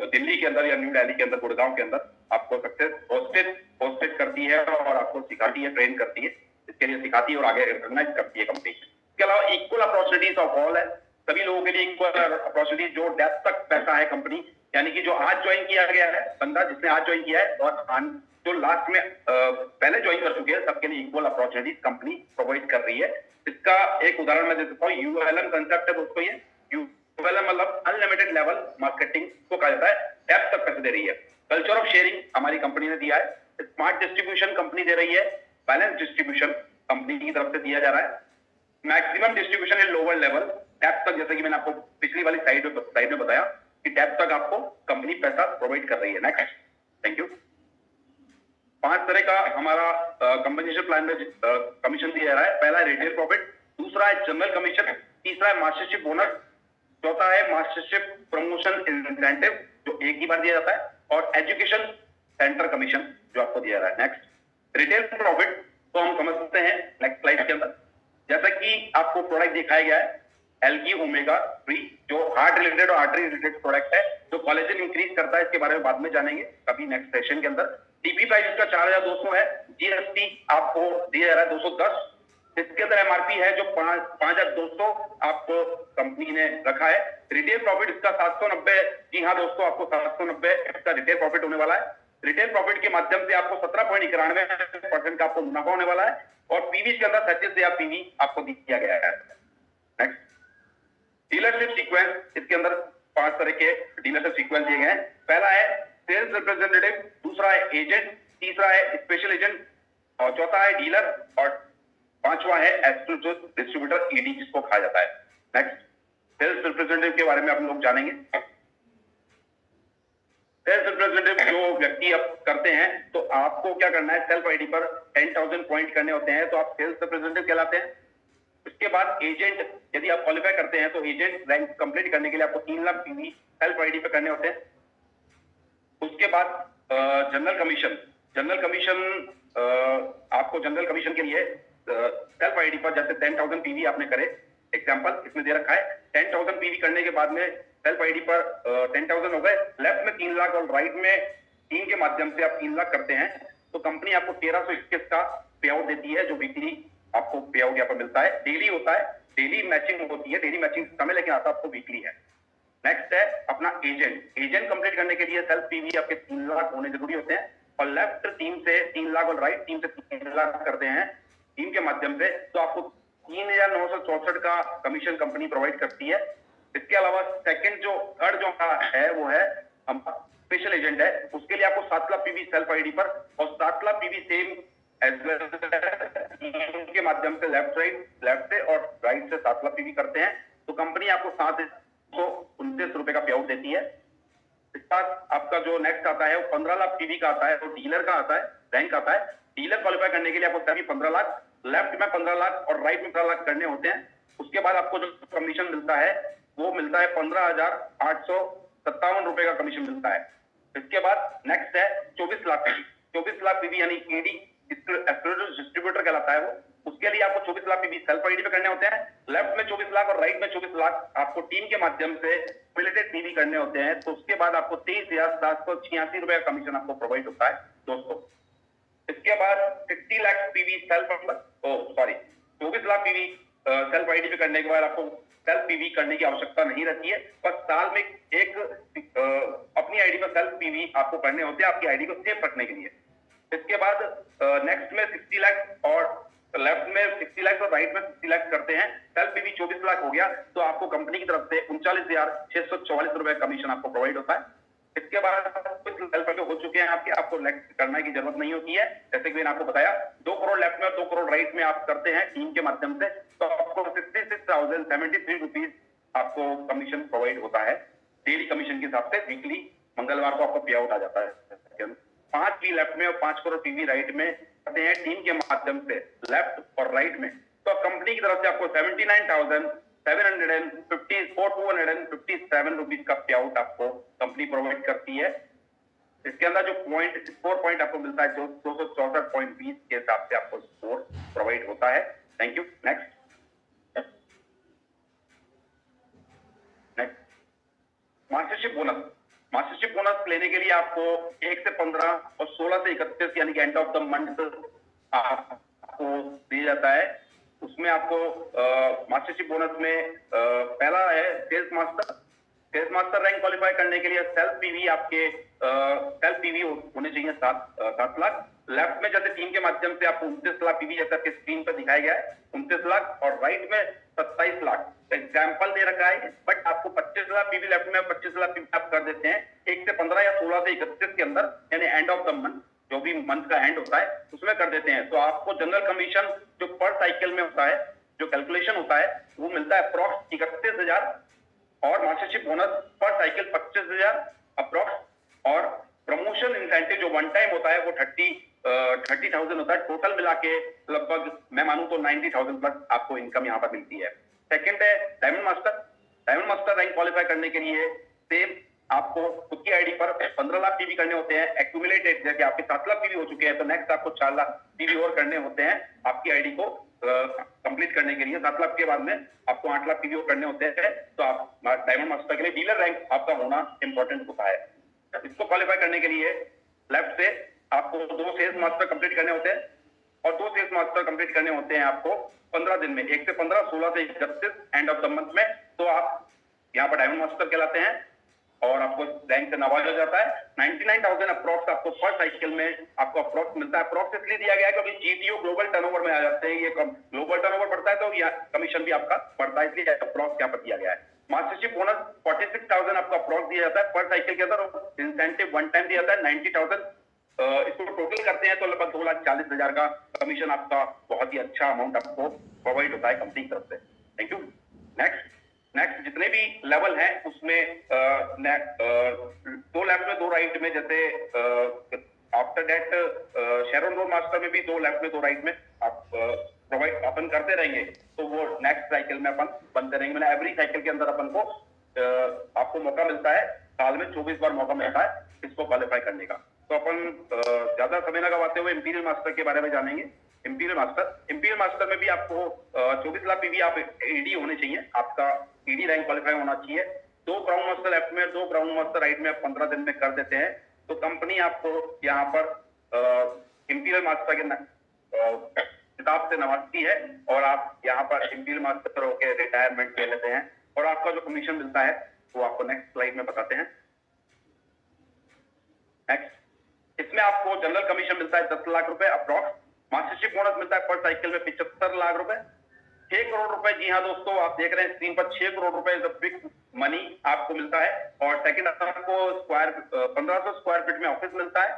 दिल्ली के अंदर या न्यू दिल्ली के अंदर, गुड़गांव के अंदर आपको सक्सेस होस्टेड करती है और आपको सिखाती है, ट्रेन करती है. इसके लिए सिखाती है और आगे रिकॉग्नाइज करती है कंपनी. इसके अलावा इक्वल अपॉर्चुनिटीज ऑफ ऑल है. सभी लोगों के लिए इक्वल अपॉर्चुनिटीज. जो डेप्थ तक पैसा है कंपनी, यानी कि जो आज ज्वाइन किया गया है बंदा, जिसने आज ज्वाइन किया है और जो लास्ट में पहले ज्वाइन कर चुके हैं, सबके लिए इक्वल अपॉर्चुनिटीज कंपनी प्रोवाइड कर रही है. इसका एक उदाहरण मैं दे सकता हूँ. यूएलएम कंसेप्ट है दोस्तों. ये यूएलएम मतलब अनलिमिटेड लेवल मार्केटिंग को कहा जाता है. डेप्थ तक पैसे दे रही है. कल्चर ऑफ शेयरिंग हमारी कंपनी ने दिया है. स्मार्ट डिस्ट्रीब्यूशन कंपनी दे रही है. बैलेंस डिस्ट्रीब्यूशन कंपनी की तरफ से दिया जा रहा है. Maximum distribution in lower level, depth तक, जैसे कि मैंने आपको पिछली वाली स्लाइड में बताया कि डेप्थ तक आपको कंपनी पैसा प्रोवाइड कर रही है. नेक्स्ट. Thank you. 5 तरह का हमारा कंपनसेशन प्लान में कमीशन दिया जा रहा है. पहला है रिटेल प्रॉफिट, दूसरा है जनरल कमीशन, तीसरा है मास्टरशिप बोनस, चौथा है मास्टरशिप प्रमोशन इंसेंटिव जो एक ही बार दिया जाता है, और एजुकेशन सेंटर कमीशन जो आपको दिया जा रहा है. नेक्स्ट. रिटेल प्रॉफिट तो हम समझते हैं नेक्स्ट स्लाइड के अंदर. जैसा कि आपको प्रोडक्ट दिखाया गया है एल्गी ओमेगा 3, जो हार्ट रिलेटेड और आर्टरी रिलेटेड प्रोडक्ट है, जो कोलेजन इंक्रीज करता है. इसके बारे में बाद में जानेंगे कभी नेक्स्ट सेशन के अंदर. टीपी प्राइस इसका 4200 है. जीएसटी आपको दिया जा रहा है 210. इसके अंदर एमआरपी है जो 5200 आपको कंपनी ने रखा है. रिटेल प्रॉफिट इसका 790. जी हाँ दोस्तों, आपको 790 इसका रिटेल प्रॉफिट होने वाला है. रिटेल प्रॉफिट के माध्यम से आपको 17.91% का आपको मुनाफा होने वाला है. और पीवी के अंदर 37,000 पीवी आपको दिया गया है. नेक्स्ट. डीलरशिप सीक्वेंस, इसके अंदर 5 तरह के डीलरशिप सीक्वेंस दिए गए हैं. पहला है सेल्स रिप्रेजेंटेटिव, दूसरा है एजेंट, तीसरा है स्पेशल एजेंट, और चौथा है डीलर, और पांचवा है एक्सक्लूसिव डिस्ट्रीब्यूटर ईडी जिसको कहा जाता है. नेक्स्ट. सेल्स रिप्रेजेंटेटिव के बारे में आप लोग जानेंगे. सेल्स रिप्रेजेंटेटिव जो व्यक्ति आप करते हैं, तो आपको क्या करना है, सेल्फ आईडी पर 10,000 पॉइंट करने होते हैं, तो आप सेल्स रिप्रेजेंटेटिव कहलाते हैं. इसके बाद एजेंट, यदि आप क्वालिफाई करते हैं तो एजेंट रैंक कंप्लीट करने के लिए आपको 3 लाख पीवी सेल्फ आईडी पे करने होते हैं। उसके बाद जनरल कमीशन, आपको जनरल कमीशन के लिए सेल्फ आईडी पर जैसे 10,000 पीवी आपने करे, एग्जांपल इसमें दे रखा है 10,000 पीवी करने के बाद में सेल्फ आईडी पर 10,000 हो गए, लेफ्ट में 3 लाख और राइट में 3 के माध्यम से आप 3 लाख करते हैं तो कंपनी आपको 1321 का पे आउट देती है, जो वीकली आपको पे आउट यहाँ पर मिलता है। डेली होता है, डेली मैचिंग होती है, डेली मैचिंग समय लेकिन आता आपको वीकली है। नेक्स्ट है अपना एजेंट कंप्लीट करने के लिए सेल्फ पीवी आपके 3 लाख होने जरूरी होते हैं और लेफ्ट टीम से 3 लाख और राइट टीम से 3 लाख करते हैं टीम के माध्यम से, तो आपको 3,964 का कमीशन कंपनी प्रोवाइड करती है। इसके अलावा सेकंड जो थर्ड जो है वो है स्पेशल एजेंट है, उसके लिए आपको 7 लाख पीवी सेल्फ आईडी पर और 7 lakh PV same as well के माध्यम से लेफ्ट से और राइट से 7 लाख पीवी करते हैं तो कंपनी आपको 729 रुपए का पे आउट देती है। इसका आपका जो नेक्स्ट आता है वो 15 लाख पीवी का आता है, तो डीलर का आता है, रैंक आता है। डीलर क्वालिफाई करने के लिए आपको सभी 15 लाख, लेफ्ट में 15 लाख और राइट में 15 लाख करने होते हैं। उसके बाद आपको जो कमीशन मिलता है वो मिलता है 15,857 रुपए का कमीशन मिलता है। इसके बाद नेक्स्ट है 24 लाख पीवी यानी ईडी डिस्ट्रीब्यूटर कहलाता है वो, उसके लिए आपको 24 लाख पीवी सेल्फ आईडी पे करने होते हैं। लेफ्ट में 24 लाख और राइट में 24 लाख आपको टीम के माध्यम से रिलेटेड पीवी करने होते हैं। तो उसके बाद आपको 23,786 रुपए का कमीशन आपको प्रोवाइड होता है दोस्तों। इसके बाद 60 lakh PV self 24 lakh PV self ID पे करने के बाद आपको सेल्फ पीवी करने की आवश्यकता नहीं रहती है, बस साल में एक अपनी आईडी पर सेल्फ पीवी आपको करने होते हैं आपकी आईडी को सेफ रखने के लिए। इसके बाद नेक्स्ट में 60 लाख और लेफ्ट में 60 लाख और राइट में 60 लाख करते हैं, सेल्फ पीवी 24 लाख हो गया तो आपको कंपनी की तरफ से 39,644 रुपए कमीशन आपको प्रोवाइड होता है। इसके बाद कुछ सेल्फ हो चुके हैं आपको नेक्स्ट करने की जरूरत नहीं होती है। जैसे कि मैंने आपको बताया 2 करोड़ लेफ्ट में और 2 करोड़ राइट में आप करते हैं टीम के माध्यम से तो आपको 66,073 रुपीज आपको कमीशन प्रोवाइड होता है डेली कमीशन के हिसाब से। वीकली मंगलवार को आपको पे आउट आ जाता है। 5 पी लेफ्ट में और 5 करोड़ पीवी राइट में करते हैं टीम के माध्यम से लेफ्ट और राइट में, तो कंपनी की तरफ से आपको 79,257 रुपीज का पे आउट आपको कंपनी प्रोवाइड करती है। इसके अंदर जो स्कोर पॉइंट आपको मिलता है जो 264.20 के हिसाब से आपको स्कोर प्रोवाइड होता है। Thank you. Next mastership bonus लेने के लिए आपको 1 से 15 और 16 से 31 यानी कि एंड ऑफ द मंथ आपको दिया जाता है। उसमें आपको मास्टरशिप बोनस में पहला है सेल्स मास्टर रैंक क्वालिफाई करने के लिए सेल्फ पीवी आपके सेल्फ पीवी होने चाहिए 7 लाख। लेफ्ट में जैसे टीम के माध्यम से आपको 29 लाख पीवी जैसा कि स्क्रीन पर दिखाया गया है 29 लाख और राइट में 27 लाख एग्जाम्पल दे रखा है, बट आपको 25 लाख पीवी लेफ्ट में 25 लाख पीवी आप कर देते हैं 1 से 15 या 16 से 31 के अंदर यानी एंड ऑफ द मंथ, जो भी मंथ का एंड होता है उसमें कर देते हैं। तो आपको जनरल कमीशन जो पर साइकिल में होता है, जो कैलकुलेशन होता है वो मिलता है अप्रॉक्स 31,000 और मास्टरशिप बोनस पर साइकिल 25,000 अप्रॉक्स और प्रमोशन इंसेंटिव जो वन टाइम होता है वो 30,000 होता है। टोटल मिला के लगभग मैं मानूं तो 90,000 प्लस आपको इनकम यहाँ पर मिलती है। सेकंड है डायमंड मास्टर रैंक क्वालिफाई करने के लिए सेम आपको खुद की आईडी पर 15 लाख पीवी करने होते हैं एक्यूमुलेटेड, जैसे आपके 7 लाख पीवी हो चुके हैं तो नेक्स्ट आपको 4 लाख पीवी और करने होते हैं आपकी आईडी को कंप्लीट करने के लिए। 7 लाख के बाद में आपको 8 लाख पीवी और करने होते हैं तो आप डायमंड मास्टर के लिए डीलर रैंक आपका होना इंपॉर्टेंट होता है। इसको क्वालिफाई करने के लिए लेफ्ट से आपको 2 सेल्स मास्टर कंप्लीट करने होते हैं और 2 सेल्स मास्टर कंप्लीट करने होते हैं आपको 15 दिन में, 1 से 15, 16 से 31 एंड ऑफ द मंथ में। तो आप यहाँ पर डायमंड मास्टर कहलाते हैं और आपको रैंक से नवाजा जाता है। 99,000 अप्रॉक्स आपको पर साइकिल में आपको अप्रॉक्स मिलता है। अप्रॉक्स इसलिए दिया गया है क्योंकि जीटीओ ग्लोबल टर्नओवर में आ जाते हैं, ये ग्लोबल टर्नओवर बढ़ता है तो यहाँ कमीशन भी आपका बढ़ता है, इसलिए अप्रॉक्स यहाँ पर दिया गया है। मास्टरशिप बोनस 46,000 आपको अप्रॉक्स दिया जाता है पर साइकिल के अंदर, इंसेंटिव वन टाइम दिया जाता है 90,000। इसको टोटल करते हैं तो लगभग 2,40,000 का कमीशन आपका बहुत ही अच्छा अमाउंट आपको प्रोवाइड होता है कंपनी की तरफ से। Thank you. नेक्स्ट जितने भी लेवल हैं उसमें 2 लेफ्ट में 2 राइट में, जैसे after that Sharon rose master में भी 2 लेफ्ट में 2 राइट में आप प्रोवाइड अपन करते रहेंगे तो वो नेक्स्ट साइकिल में अपन बनते रहेंगे। मैंने एवरी साइकिल के अंदर अपन को आपको मौका मिलता है, साल में 24 बार मौका मिलता है इसको क्वालिफाई करने का। तो अपन ज्यादा समय न गवाते हुए इंपीरियल मास्टर के बारे में जानेंगे। इंपीरियल मास्टर में भी आपको 24 लाख पीवी आप ईडी होने चाहिए, आपका ईडी रैंक क्वालिफाई होना चाहिए। 2 क्राउन मास्टर लेफ्ट में, 2 क्राउन मास्टर राइट में 15 दिन में कर देते हैं तो कंपनी आपको यहाँ पर इंपीरियल मास्टर के किताब से नवाजती है और आप यहाँ पर इंपीरियल मास्टर होकर रिटायरमेंट ले लेते हैं और आपका जो कमीशन मिलता है वो आपको नेक्स्ट स्लाइड में बताते हैं। नेक्स्ट, इसमें आपको जनरल कमीशन मिलता है 10 लाख रुपए अप्रॉक्स। मास्टरशिप बोनस मिलता है पर साइकिल में 75 लाख रुपए। 6 करोड़ रुपए, जी हाँ दोस्तों आप देख रहे हैं स्क्रीन पर, 6 करोड़ रुपए फिक्स मनी आपको मिलता है। और सेकंड आपको 1500 स्क्वायर फीट में ऑफिस मिलता है,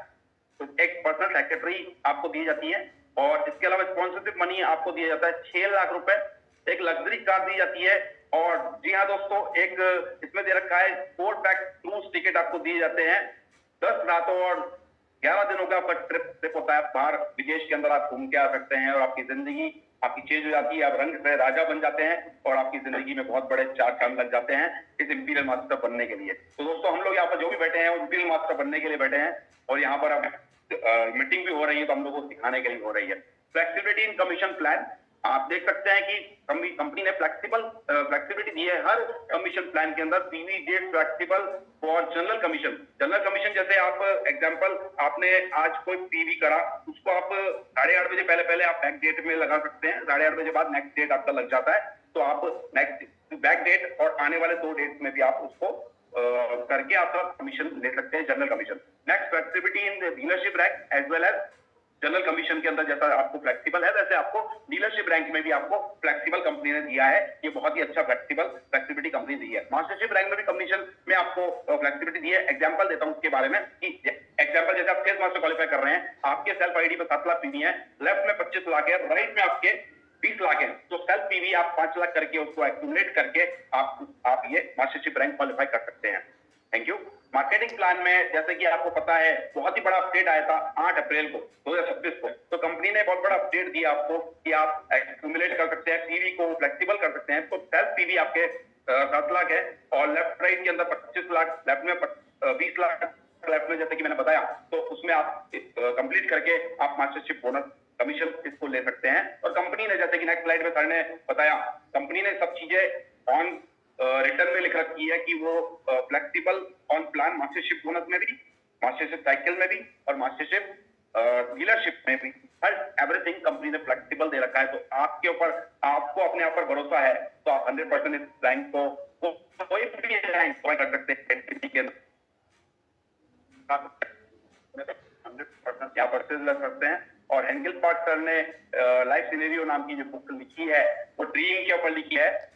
तो एक पर्सनल सेक्रेटरी आपको दी जाती है। और इसके अलावा स्पॉन्सरशिप मनी आपको दिया जाता है 6 लाख रुपए। एक लग्जरी कार दी जाती है और जी हाँ दोस्तों एक इसमें दे रखा है 4 पैक क्रूज टिकट आपको दिए जाते हैं। 10 रातों और 11 दिनों का आपका ट्रिप होता है बाहर विदेश के अंदर, आप घूम के आ सकते हैं और आपकी जिंदगी आपकी चेंज हो जाती है, आप रंग से राजा बन जाते हैं और आपकी जिंदगी में बहुत बड़े 4 चांद लग जाते हैं इस इंपीरियल मास्टर बनने के लिए। तो दोस्तों हम लोग यहाँ पर जो भी बैठे हैं वो इंपीरियल मास्टर बनने के लिए बैठे हैं और यहाँ पर अब मीटिंग भी हो रही है तो हम लोगों को सिखाने के लिए हो रही है। फ्लेक्सिबिलिटी इन कमीशन प्लान, आप देख सकते हैं कि कंपनी ने फ्लेक्सिबिलिटी दी है हर कमीशन प्लान के अंदर। PV date flexible for general commission. General commission जैसे आप एग्जांपल आपने आज कोई पीवी करा, उसको आप 8:30 बजे पहले आप बैक डेट में लगा सकते हैं। 8:30 बजे बाद नेक्स्ट डेट आपका लग जाता है तो आप नेक्स्ट बैक डेट और आने वाले 2 डेट में भी आप उसको करके आपका कमीशन ले सकते हैं, general commission. Next, flexibility in dealership rank as well as general commission के अंदर जैसा आपको फ्लेक्सिबल है वैसे आपको डीलरशिप रैंक में भी आपको फ्लेक्सिबल कंपनी ने दिया है। ये बहुत ही अच्छा फ्लेक्सिबिलिटी कंपनी दी है। मास्टरशिप रैंक में भी कमीशन में आपको फ्लेक्सिबिलिटी दी है। एग्जांपल देता हूं उसके बारे में कि एग्जांपल जैसे आप सेल्स मास्टर क्वालिफाई कर रहे हैं, आपके सेल्फ आईडी पे 7 लाख पीवी है, लेफ्ट में 25 लाख है, राइट में आपके 20 लाख है, तो सेल्फ पीवी आप 5 लाख करके उसको एक्यूमुलेट करके आप ये मास्टरशिप रैंक क्वालिफाई कर सकते हैं। Thank you. मार्केटिंग प्लान में जैसे कि आपको पता है बहुत ही बड़ा अपडेट आया था 8 अप्रैल को 2026 को, तो कंपनी ने बहुत बड़ा अपडेट दिया आपको कि आप एक्यूमुलेट कर सकते हैं, पीवी को फ्लेक्सिबल कर सकते हैं। तो सेल्फ पीवी आपके 7 लाख है और लेफ्ट राइट के अंदर 25 लाख, लेफ्ट में 20 लाख, लेफ्ट में जैसे कि मैंने बताया, तो उसमें आप कंप्लीट करके आप मास्टरशिप बोनस कमीशन इसको ले सकते हैं। और कंपनी ने जैसे कि नेक्स्ट स्लाइड में सर ने बताया, कंपनी ने सब चीजें ऑन रिटर्न में लिख रखी है कि वो flexible on plan mastership bonus में भी, मास्टरशिप साइकिल में भी और मास्टरशिप डीलरशिप में भी, हर एवरीथिंग कंपनी ने फ्लेक्सिबल दे रखा है। तो आपके ऊपर, आपको अपने आप पर भरोसा है तो आप 100% इस रैंक को कोई भी रैंक ज्वाइन कर सकते हैं। 100% यहाँ पर से लग सकते हैं। और हेंगल पार्ट सर ने लाइफ सिनेरियो नाम की जो बुक लिखी है वो ड्रीम के ऊपर लिखी है।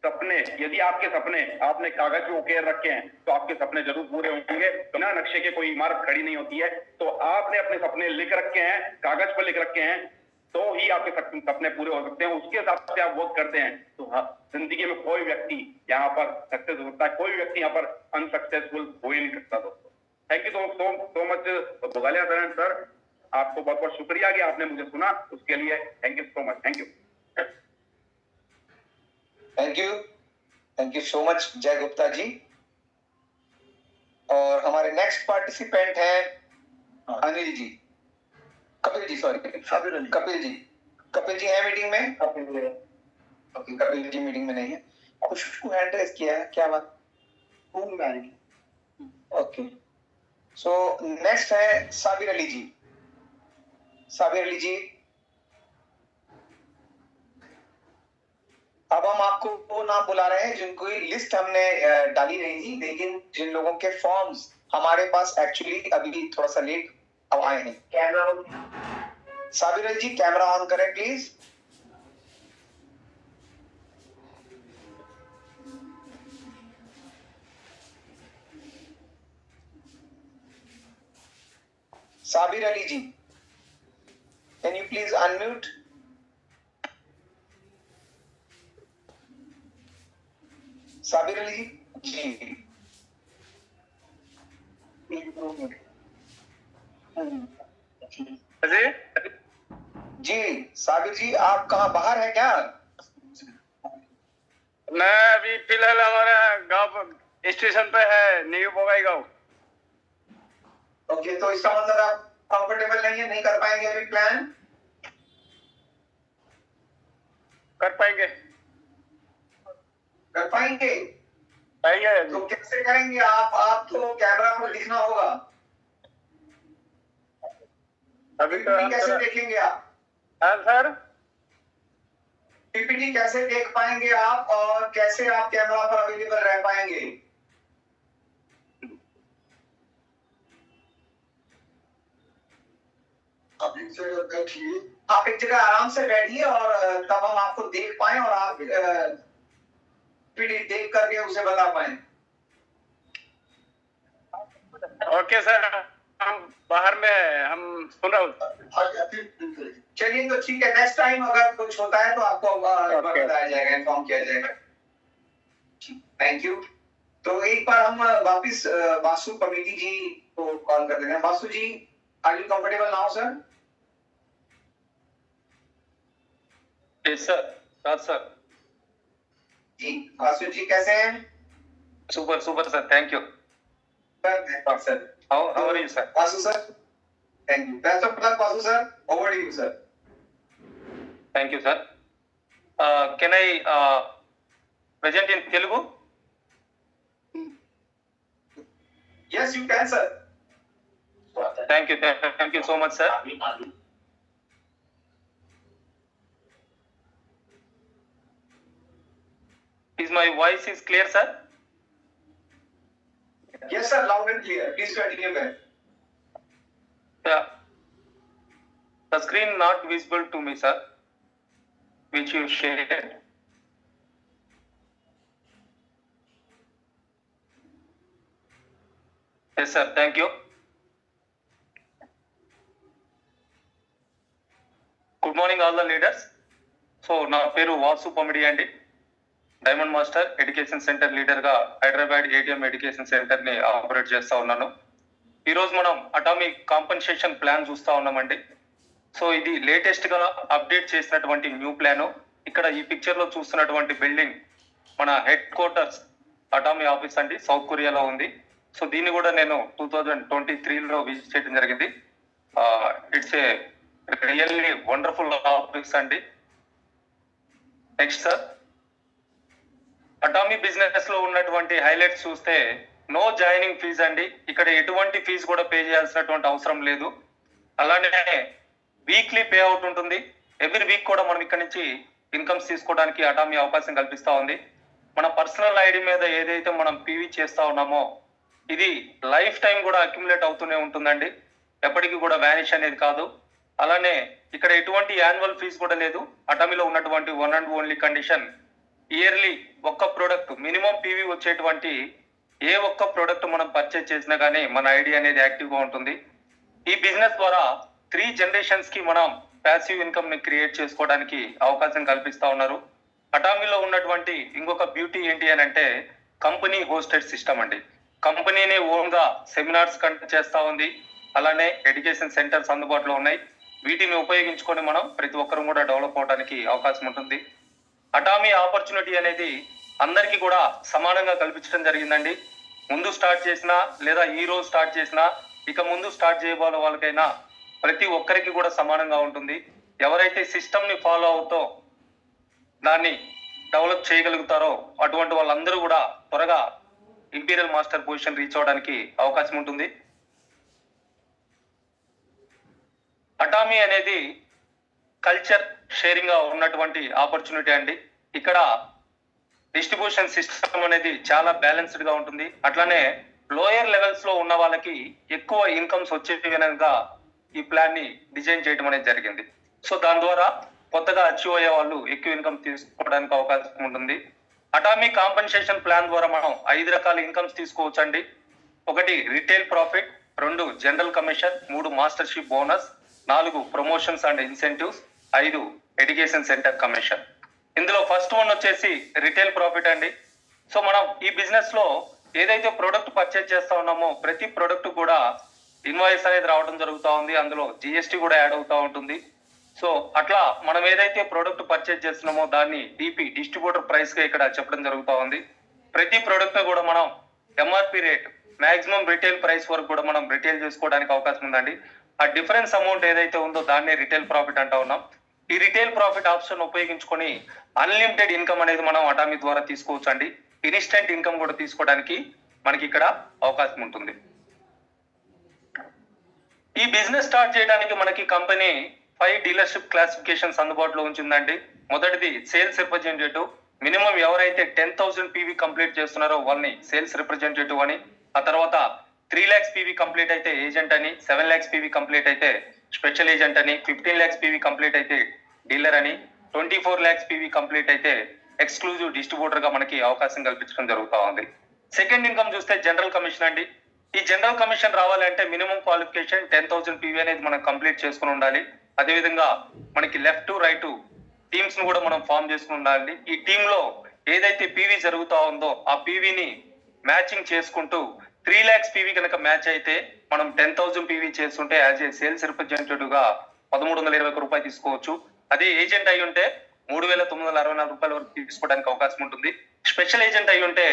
सपने, यदि आपके सपने आपने कागज पे उकेर रखे हैं तो आपके सपने जरूर पूरे होंगे। बिना नक्शे के कोई इमारत खड़ी नहीं होती है। तो आपने अपने सपने लिख रखे हैं, कागज पर लिख रखे हैं, तो ही आपके सपने पूरे हो सकते हैं। उसके हिसाब से आप वर्क करते हैं तो जिंदगी में कोई व्यक्ति यहाँ पर सक्सेस हो सकता है, कोई व्यक्ति यहाँ पर अनसक्सेसफुल हो ही नहीं सकता दोस्तों। Thank you so much Bhogalia sir, आपको बहुत बहुत शुक्रिया कि आपने मुझे सुना, उसके लिए thank you so much. Thank you so much जय गुप्ता जी। और हमारे नेक्स्ट पार्टिसिपेंट हैं अनिल जी, कपिल जी, सॉरी कपिल जी है मीटिंग में? कपिल जी मीटिंग में नहीं है। खुशबू हैंड रेज किया है, क्या बात? ओके, सो नेक्स्ट है साबिर अली जी। साबिर अली जी, अब हम आपको वो नाम बुला रहे हैं जिनको लिस्ट हमने डाली नहीं थी, लेकिन जिन लोगों के फॉर्म्स हमारे पास एक्चुअली अभी थोड़ा सा लेट अब आए हैं। Camera Sabir Ali ji, camera on करें please. Sabir Ali ji, can you please unmute? Sabir Ali ji, ji Sabir ji, आप कहाँ बाहर है क्या? मैं अभी फिलहाल हमारा गांव स्टेशन पे है, न्यू बोगाईगांव। ओके, तो इसका मतलब आप कंफर्टेबल नहीं है, नहीं कर पाएंगे अभी प्लान? कर पाएंगे? कर पाएंगे पाएंगे तो कैसे करेंगे आप तो कैमरा पर दिखना होगा। अभी तो पीपीटी कैसे देखेंगे आप? हाँ सर, पीपीटी कैसे देख पाएंगे आप, और कैसे आप कैमरा पर अवेलेबल रह पाएंगे? आप एक जगह बैठिए, आप एक जगह आराम से बैठिए और तब हम आपको देख पाए और आप पीपीटी देख करके उसे बता पाए। ओके सर, हम बाहर में है, हम सुन रहे हो। चलिए तो ठीक है, नेक्स्ट टाइम अगर कुछ होता है तो आपको बताया जाएगा, इन्फॉर्म किया जाएगा। Thank you. तो एक बार हम वापिस वासु कमेटी जी को कॉल कर देते हैं। Vasu ji, are you comfortable now sir? Yes sir. Sir ji Vasu ji कैसे हैं? Super sir, thank you sir. How are you sir? Vasu sir, thank you. Best of luck Vasu sir, over to you sir. Thank you sir. Can I present in Telugu? Yes you can sir. Thank you so much, sir. Is my voice is clear, sir? Yes sir, loud and clear. Please continue, man. Yeah. The screen not visible to me, sir, which you shared. Yes, sir. Thank you. Good morning all the leaders. So నా పేరు వాసు పొమిడి అండి. Diamond master education centre లీడర్గా Hyderabad ATM education సెంటర్ని operate చేస్తూ ఉన్నాను. ఈరోజు మనం atomic compensation plan చూస్తూ ఉన్నామండి. సో ఇది లేటెస్ట్గా అప్డేట్ చేసినటువంటి న్యూ ప్లాను. ఇక్కడ ఈ పిక్చర్లో చూస్తున్నటువంటి బిల్డింగ్ మన హెడ్ క్వార్టర్స్ అటామిక్ ఆఫీస్ అండి, సౌత్ కొరియాలో ఉంది. సో దీన్ని కూడా నేను 2023లో విజిట్ చేయడం జరిగింది. It's a really wonderful office అండి. నెక్స్ట్ సార్, అటామిక్ బిజినెస్ లో ఉన్నటువంటి హైలైట్స్ చూస్తే నో జాయినింగ్ ఫీజ్ అండి. ఇక్కడ ఎటువంటి ఫీజు కూడా పే చేయాల్సినటువంటి అవసరం లేదు. అలానే వీక్లీ పే అవుట్ ఉంటుంది. ఎవ్రీ వీక్ కూడా మనం ఇక్కడ నుంచి ఇన్కమ్స్ తీసుకోవడానికి అటామిక్ అవకాశం కల్పిస్తా ఉంది. మన పర్సనల్ ఐడి మీద ఏదైతే మనం పీవీ చేస్తా ఉన్నామో ఇది లైఫ్ టైం కూడా అక్యుములేట్ అవుతూనే ఉంటుందండి. ఎప్పటికీ కూడా వ్యానిష్ అనేది కాదు. అలానే ఇక్కడ ఎటువంటి యాన్యువల్ ఫీజు కూడా లేదు. అటామిలో ఉన్నటువంటి one and only condition yearly ఒక్క ప్రోడక్ట్ మినిమం పీవీ వచ్చేటువంటి ఏ ఒక్క ప్రోడక్ట్ మనం పర్చేజ్ చేసినా కానీ మన ఐడి అనేది యాక్టివ్గా ఉంటుంది. ఈ బిజినెస్ ద్వారా 3 generations కి మనం ప్యాసివ్ ఇన్కమ్ ని క్రియేట్ చేసుకోవడానికి అవకాశం కల్పిస్తా ఉన్నారు. అటామిలో ఉన్నటువంటి ఇంకొక బ్యూటీ ఏంటి అని అంటే కంపెనీ హోస్టెడ్ సిస్టమ్ అండి. కంపెనీనే ఓన్ గా సెమినార్స్ కండక్ట్ చేస్తా ఉంది. అలానే ఎడ్యుకేషన్ సెంటర్స్ అందుబాటులో ఉన్నాయి. వీటిని ఉపయోగించుకొని మనం ప్రతి ఒక్కరూ కూడా డెవలప్ అవడానికి అవకాశం ఉంటుంది. అటామీ ఆపర్చునిటీ అనేది అందరికీ కూడా సమానంగా కల్పించడం జరిగిందండి. ముందు స్టార్ట్ చేసినా లేదా ఈ రోజు స్టార్ట్ చేసినా ఇక ముందు స్టార్ట్ చేయబోయే వాళ్ళకైనా ప్రతి ఒక్కరికి కూడా సమానంగా ఉంటుంది. ఎవరైతే సిస్టమ్ ని ఫాలో అవుతో దాన్ని డెవలప్ చేయగలుగుతారో అటువంటి వాళ్ళందరూ కూడా త్వరగా ఇంపీరియల్ మాస్టర్ పొజిషన్ రీచ్ అవడానికి అవకాశం ఉంటుంది. అటామీ అనేది కల్చర్ షేరింగ్ గా ఉన్నటువంటి ఆపర్చునిటీ అండి. ఇక్కడ డిస్ట్రిబ్యూషన్ సిస్టమ్ అనేది చాలా బ్యాలెన్స్డ్ గా ఉంటుంది. అట్లానే లోయర్ లెవెల్స్ లో ఉన్న వాళ్ళకి ఎక్కువ ఇన్కమ్స్ వచ్చే విధంగా ఈ ప్లాన్ ని డిజైన్ చేయడం అనేది జరిగింది. సో దాని ద్వారా కొత్తగా అచీవ్ అయ్యే వాళ్ళు ఎక్కువ ఇన్కమ్ తీసుకోవడానికి అవకాశం ఉంటుంది. అటామిక్ కాంపన్సేషన్ ప్లాన్ ద్వారా మనం 5 రకాల ఇన్కమ్స్ తీసుకోవచ్చు అండి. 1 retail profit, 2 general commission, 3 mastership bonus, 4 promotions and incentives, 5 education centre commission. ఇందులో ఫస్ట్ వన్ వచ్చేసి రిటైల్ ప్రాఫిట్ అండి. సో మనం ఈ బిజినెస్ లో ఏదైతే ప్రోడక్ట్ పర్చేజ్ చేస్తా ఉన్నామో ప్రతి ప్రోడక్ట్ కూడా ఇన్వాయిస్ అనేది రావడం జరుగుతూ ఉంది. అందులో జిఎస్టీ కూడా యాడ్ అవుతూ ఉంటుంది. సో అట్లా మనం ఏదైతే ప్రోడక్ట్ పర్చేజ్ చేస్తున్నామో దాన్ని డిస్ట్రిబ్యూటర్ ప్రైస్ గా ఇక్కడ చెప్పడం జరుగుతూ ఉంది. ప్రతి ప్రోడక్ట్ కూడా మనం MRP rate maximum retail price వరకు కూడా మనం రిటైల్ చేసుకోవడానికి అవకాశం ఉందండి. ఆ డిఫరెన్స్ అమౌంట్ ఏదైతే ఉందో దాన్నే రిటైల్ ప్రాఫిట్ అంటా ఉన్నాం. ఈ రిటైల్ ప్రాఫిట్ ఆప్షన్ ఉపయోగించుకొని అన్లిమిటెడ్ ఇన్కమ్ అనేది మనం అటామీ ద్వారా తీసుకోవచ్చు అండి. ఇన్స్టెంట్ ఇన్కమ్ కూడా తీసుకోవడానికి మనకి ఇక్కడ అవకాశం ఉంటుంది. ఈ బిజినెస్ స్టార్ట్ చేయడానికి మనకి కంపెనీ 5 డీలర్షిప్ క్లాసిఫికేషన్స్ అందుబాటులో ఉంచిందండి. మొదటిది సేల్స్ రిప్రజెంటేటివ్. మినిమం ఎవరైతే 10,000 పీవీ కంప్లీట్ చేస్తున్నారో వాళ్ళని సేల్స్ రిప్రజెంటేటివ్ అని. ఆ తర్వాత 3 lakhs పీవీ కంప్లీట్ అయితే ఏజెంట్ అని, 7 lakhs పీవీ కంప్లీట్ అయితే స్పెషల్ ఏజెంట్ అని, 15 lakhs పీవీ కంప్లీట్ అయితే డీలర్ అని, 24 lakhs పీవీ కంప్లీట్ అయితే ఎక్స్క్లూజివ్ డిస్ట్రిబ్యూటర్ గా మనకి అవకాశం కల్పించడం జరుగుతూ ఉంది. సెకండ్ ఇన్కమ్ చూస్తే జనరల్ కమిషన్ అండి. ఈ జనరల్ కమిషన్ రావాలంటే మినిమం క్వాలిఫికేషన్ 10,000 పీవీ అనేది మనం కంప్లీట్ చేసుకుని ఉండాలి. అదేవిధంగా మనకి లెఫ్ట్ రైట్ టీమ్స్ ను కూడా మనం ఫామ్ చేసుకుని ఉండాలి. ఈ టీమ్ లో ఏదైతే పీవీ జరుగుతా ఉందో ఆ పీవీని మ్యాచింగ్ చేసుకుంటూ 3 lakhs పీవీ కనుక మ్యాచ్ అయితే మనం 10,000 పీవీ చేస్తుంటే యాజ్ ఏ సేల్స్ రిప్రజెంటేటివ్ గా 1,321 రూపాయలు తీసుకోవచ్చు. అదే ఏజెంట్ అయి ఉంటే 3,964 రూపాయల వరకు తీసుకోవడానికి అవకాశం ఉంటుంది. స్పెషల్ ఏజెంట్ అయి ఉంటే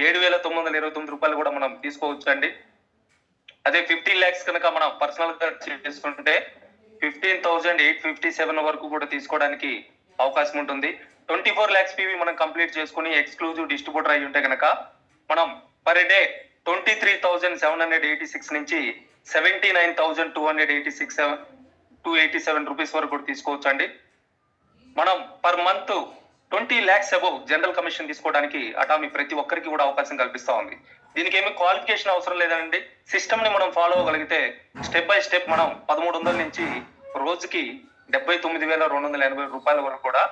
7,929 రూపాయలు కూడా మనం తీసుకోవచ్చు అండి. అదే 15 lakhs కనుక మనం పర్సనల్ గా చేసుకుంటే 15,857 వరకు కూడా తీసుకోవడానికి అవకాశం ఉంటుంది. 24 lakhs పీవీ మనం కంప్లీట్ చేసుకుని ఎక్స్క్లూజివ్ డిస్ట్రిబ్యూటర్ అయి ఉంటే కనుక మనం పర్ డే 23,786 నుంచి 79,287 రూపీస్ వరకు కూడా తీసుకోవచ్చు అండి. మనం per month 20 lakhs above general commission తీసుకోవడానికి అటామీ ప్రతి ఒక్కరికి కూడా అవకాశం కల్పిస్తా ఉంది. దీనికి ఏమి క్వాలిఫికేషన్ అవసరం లేదండి. సిస్టమ్ ని మనం ఫాలో అవ్వగలిగితే స్టెప్ బై స్టెప్ మనం 1,300 నుంచి రోజుకి 79,280 రూపాయల వరకు కూడా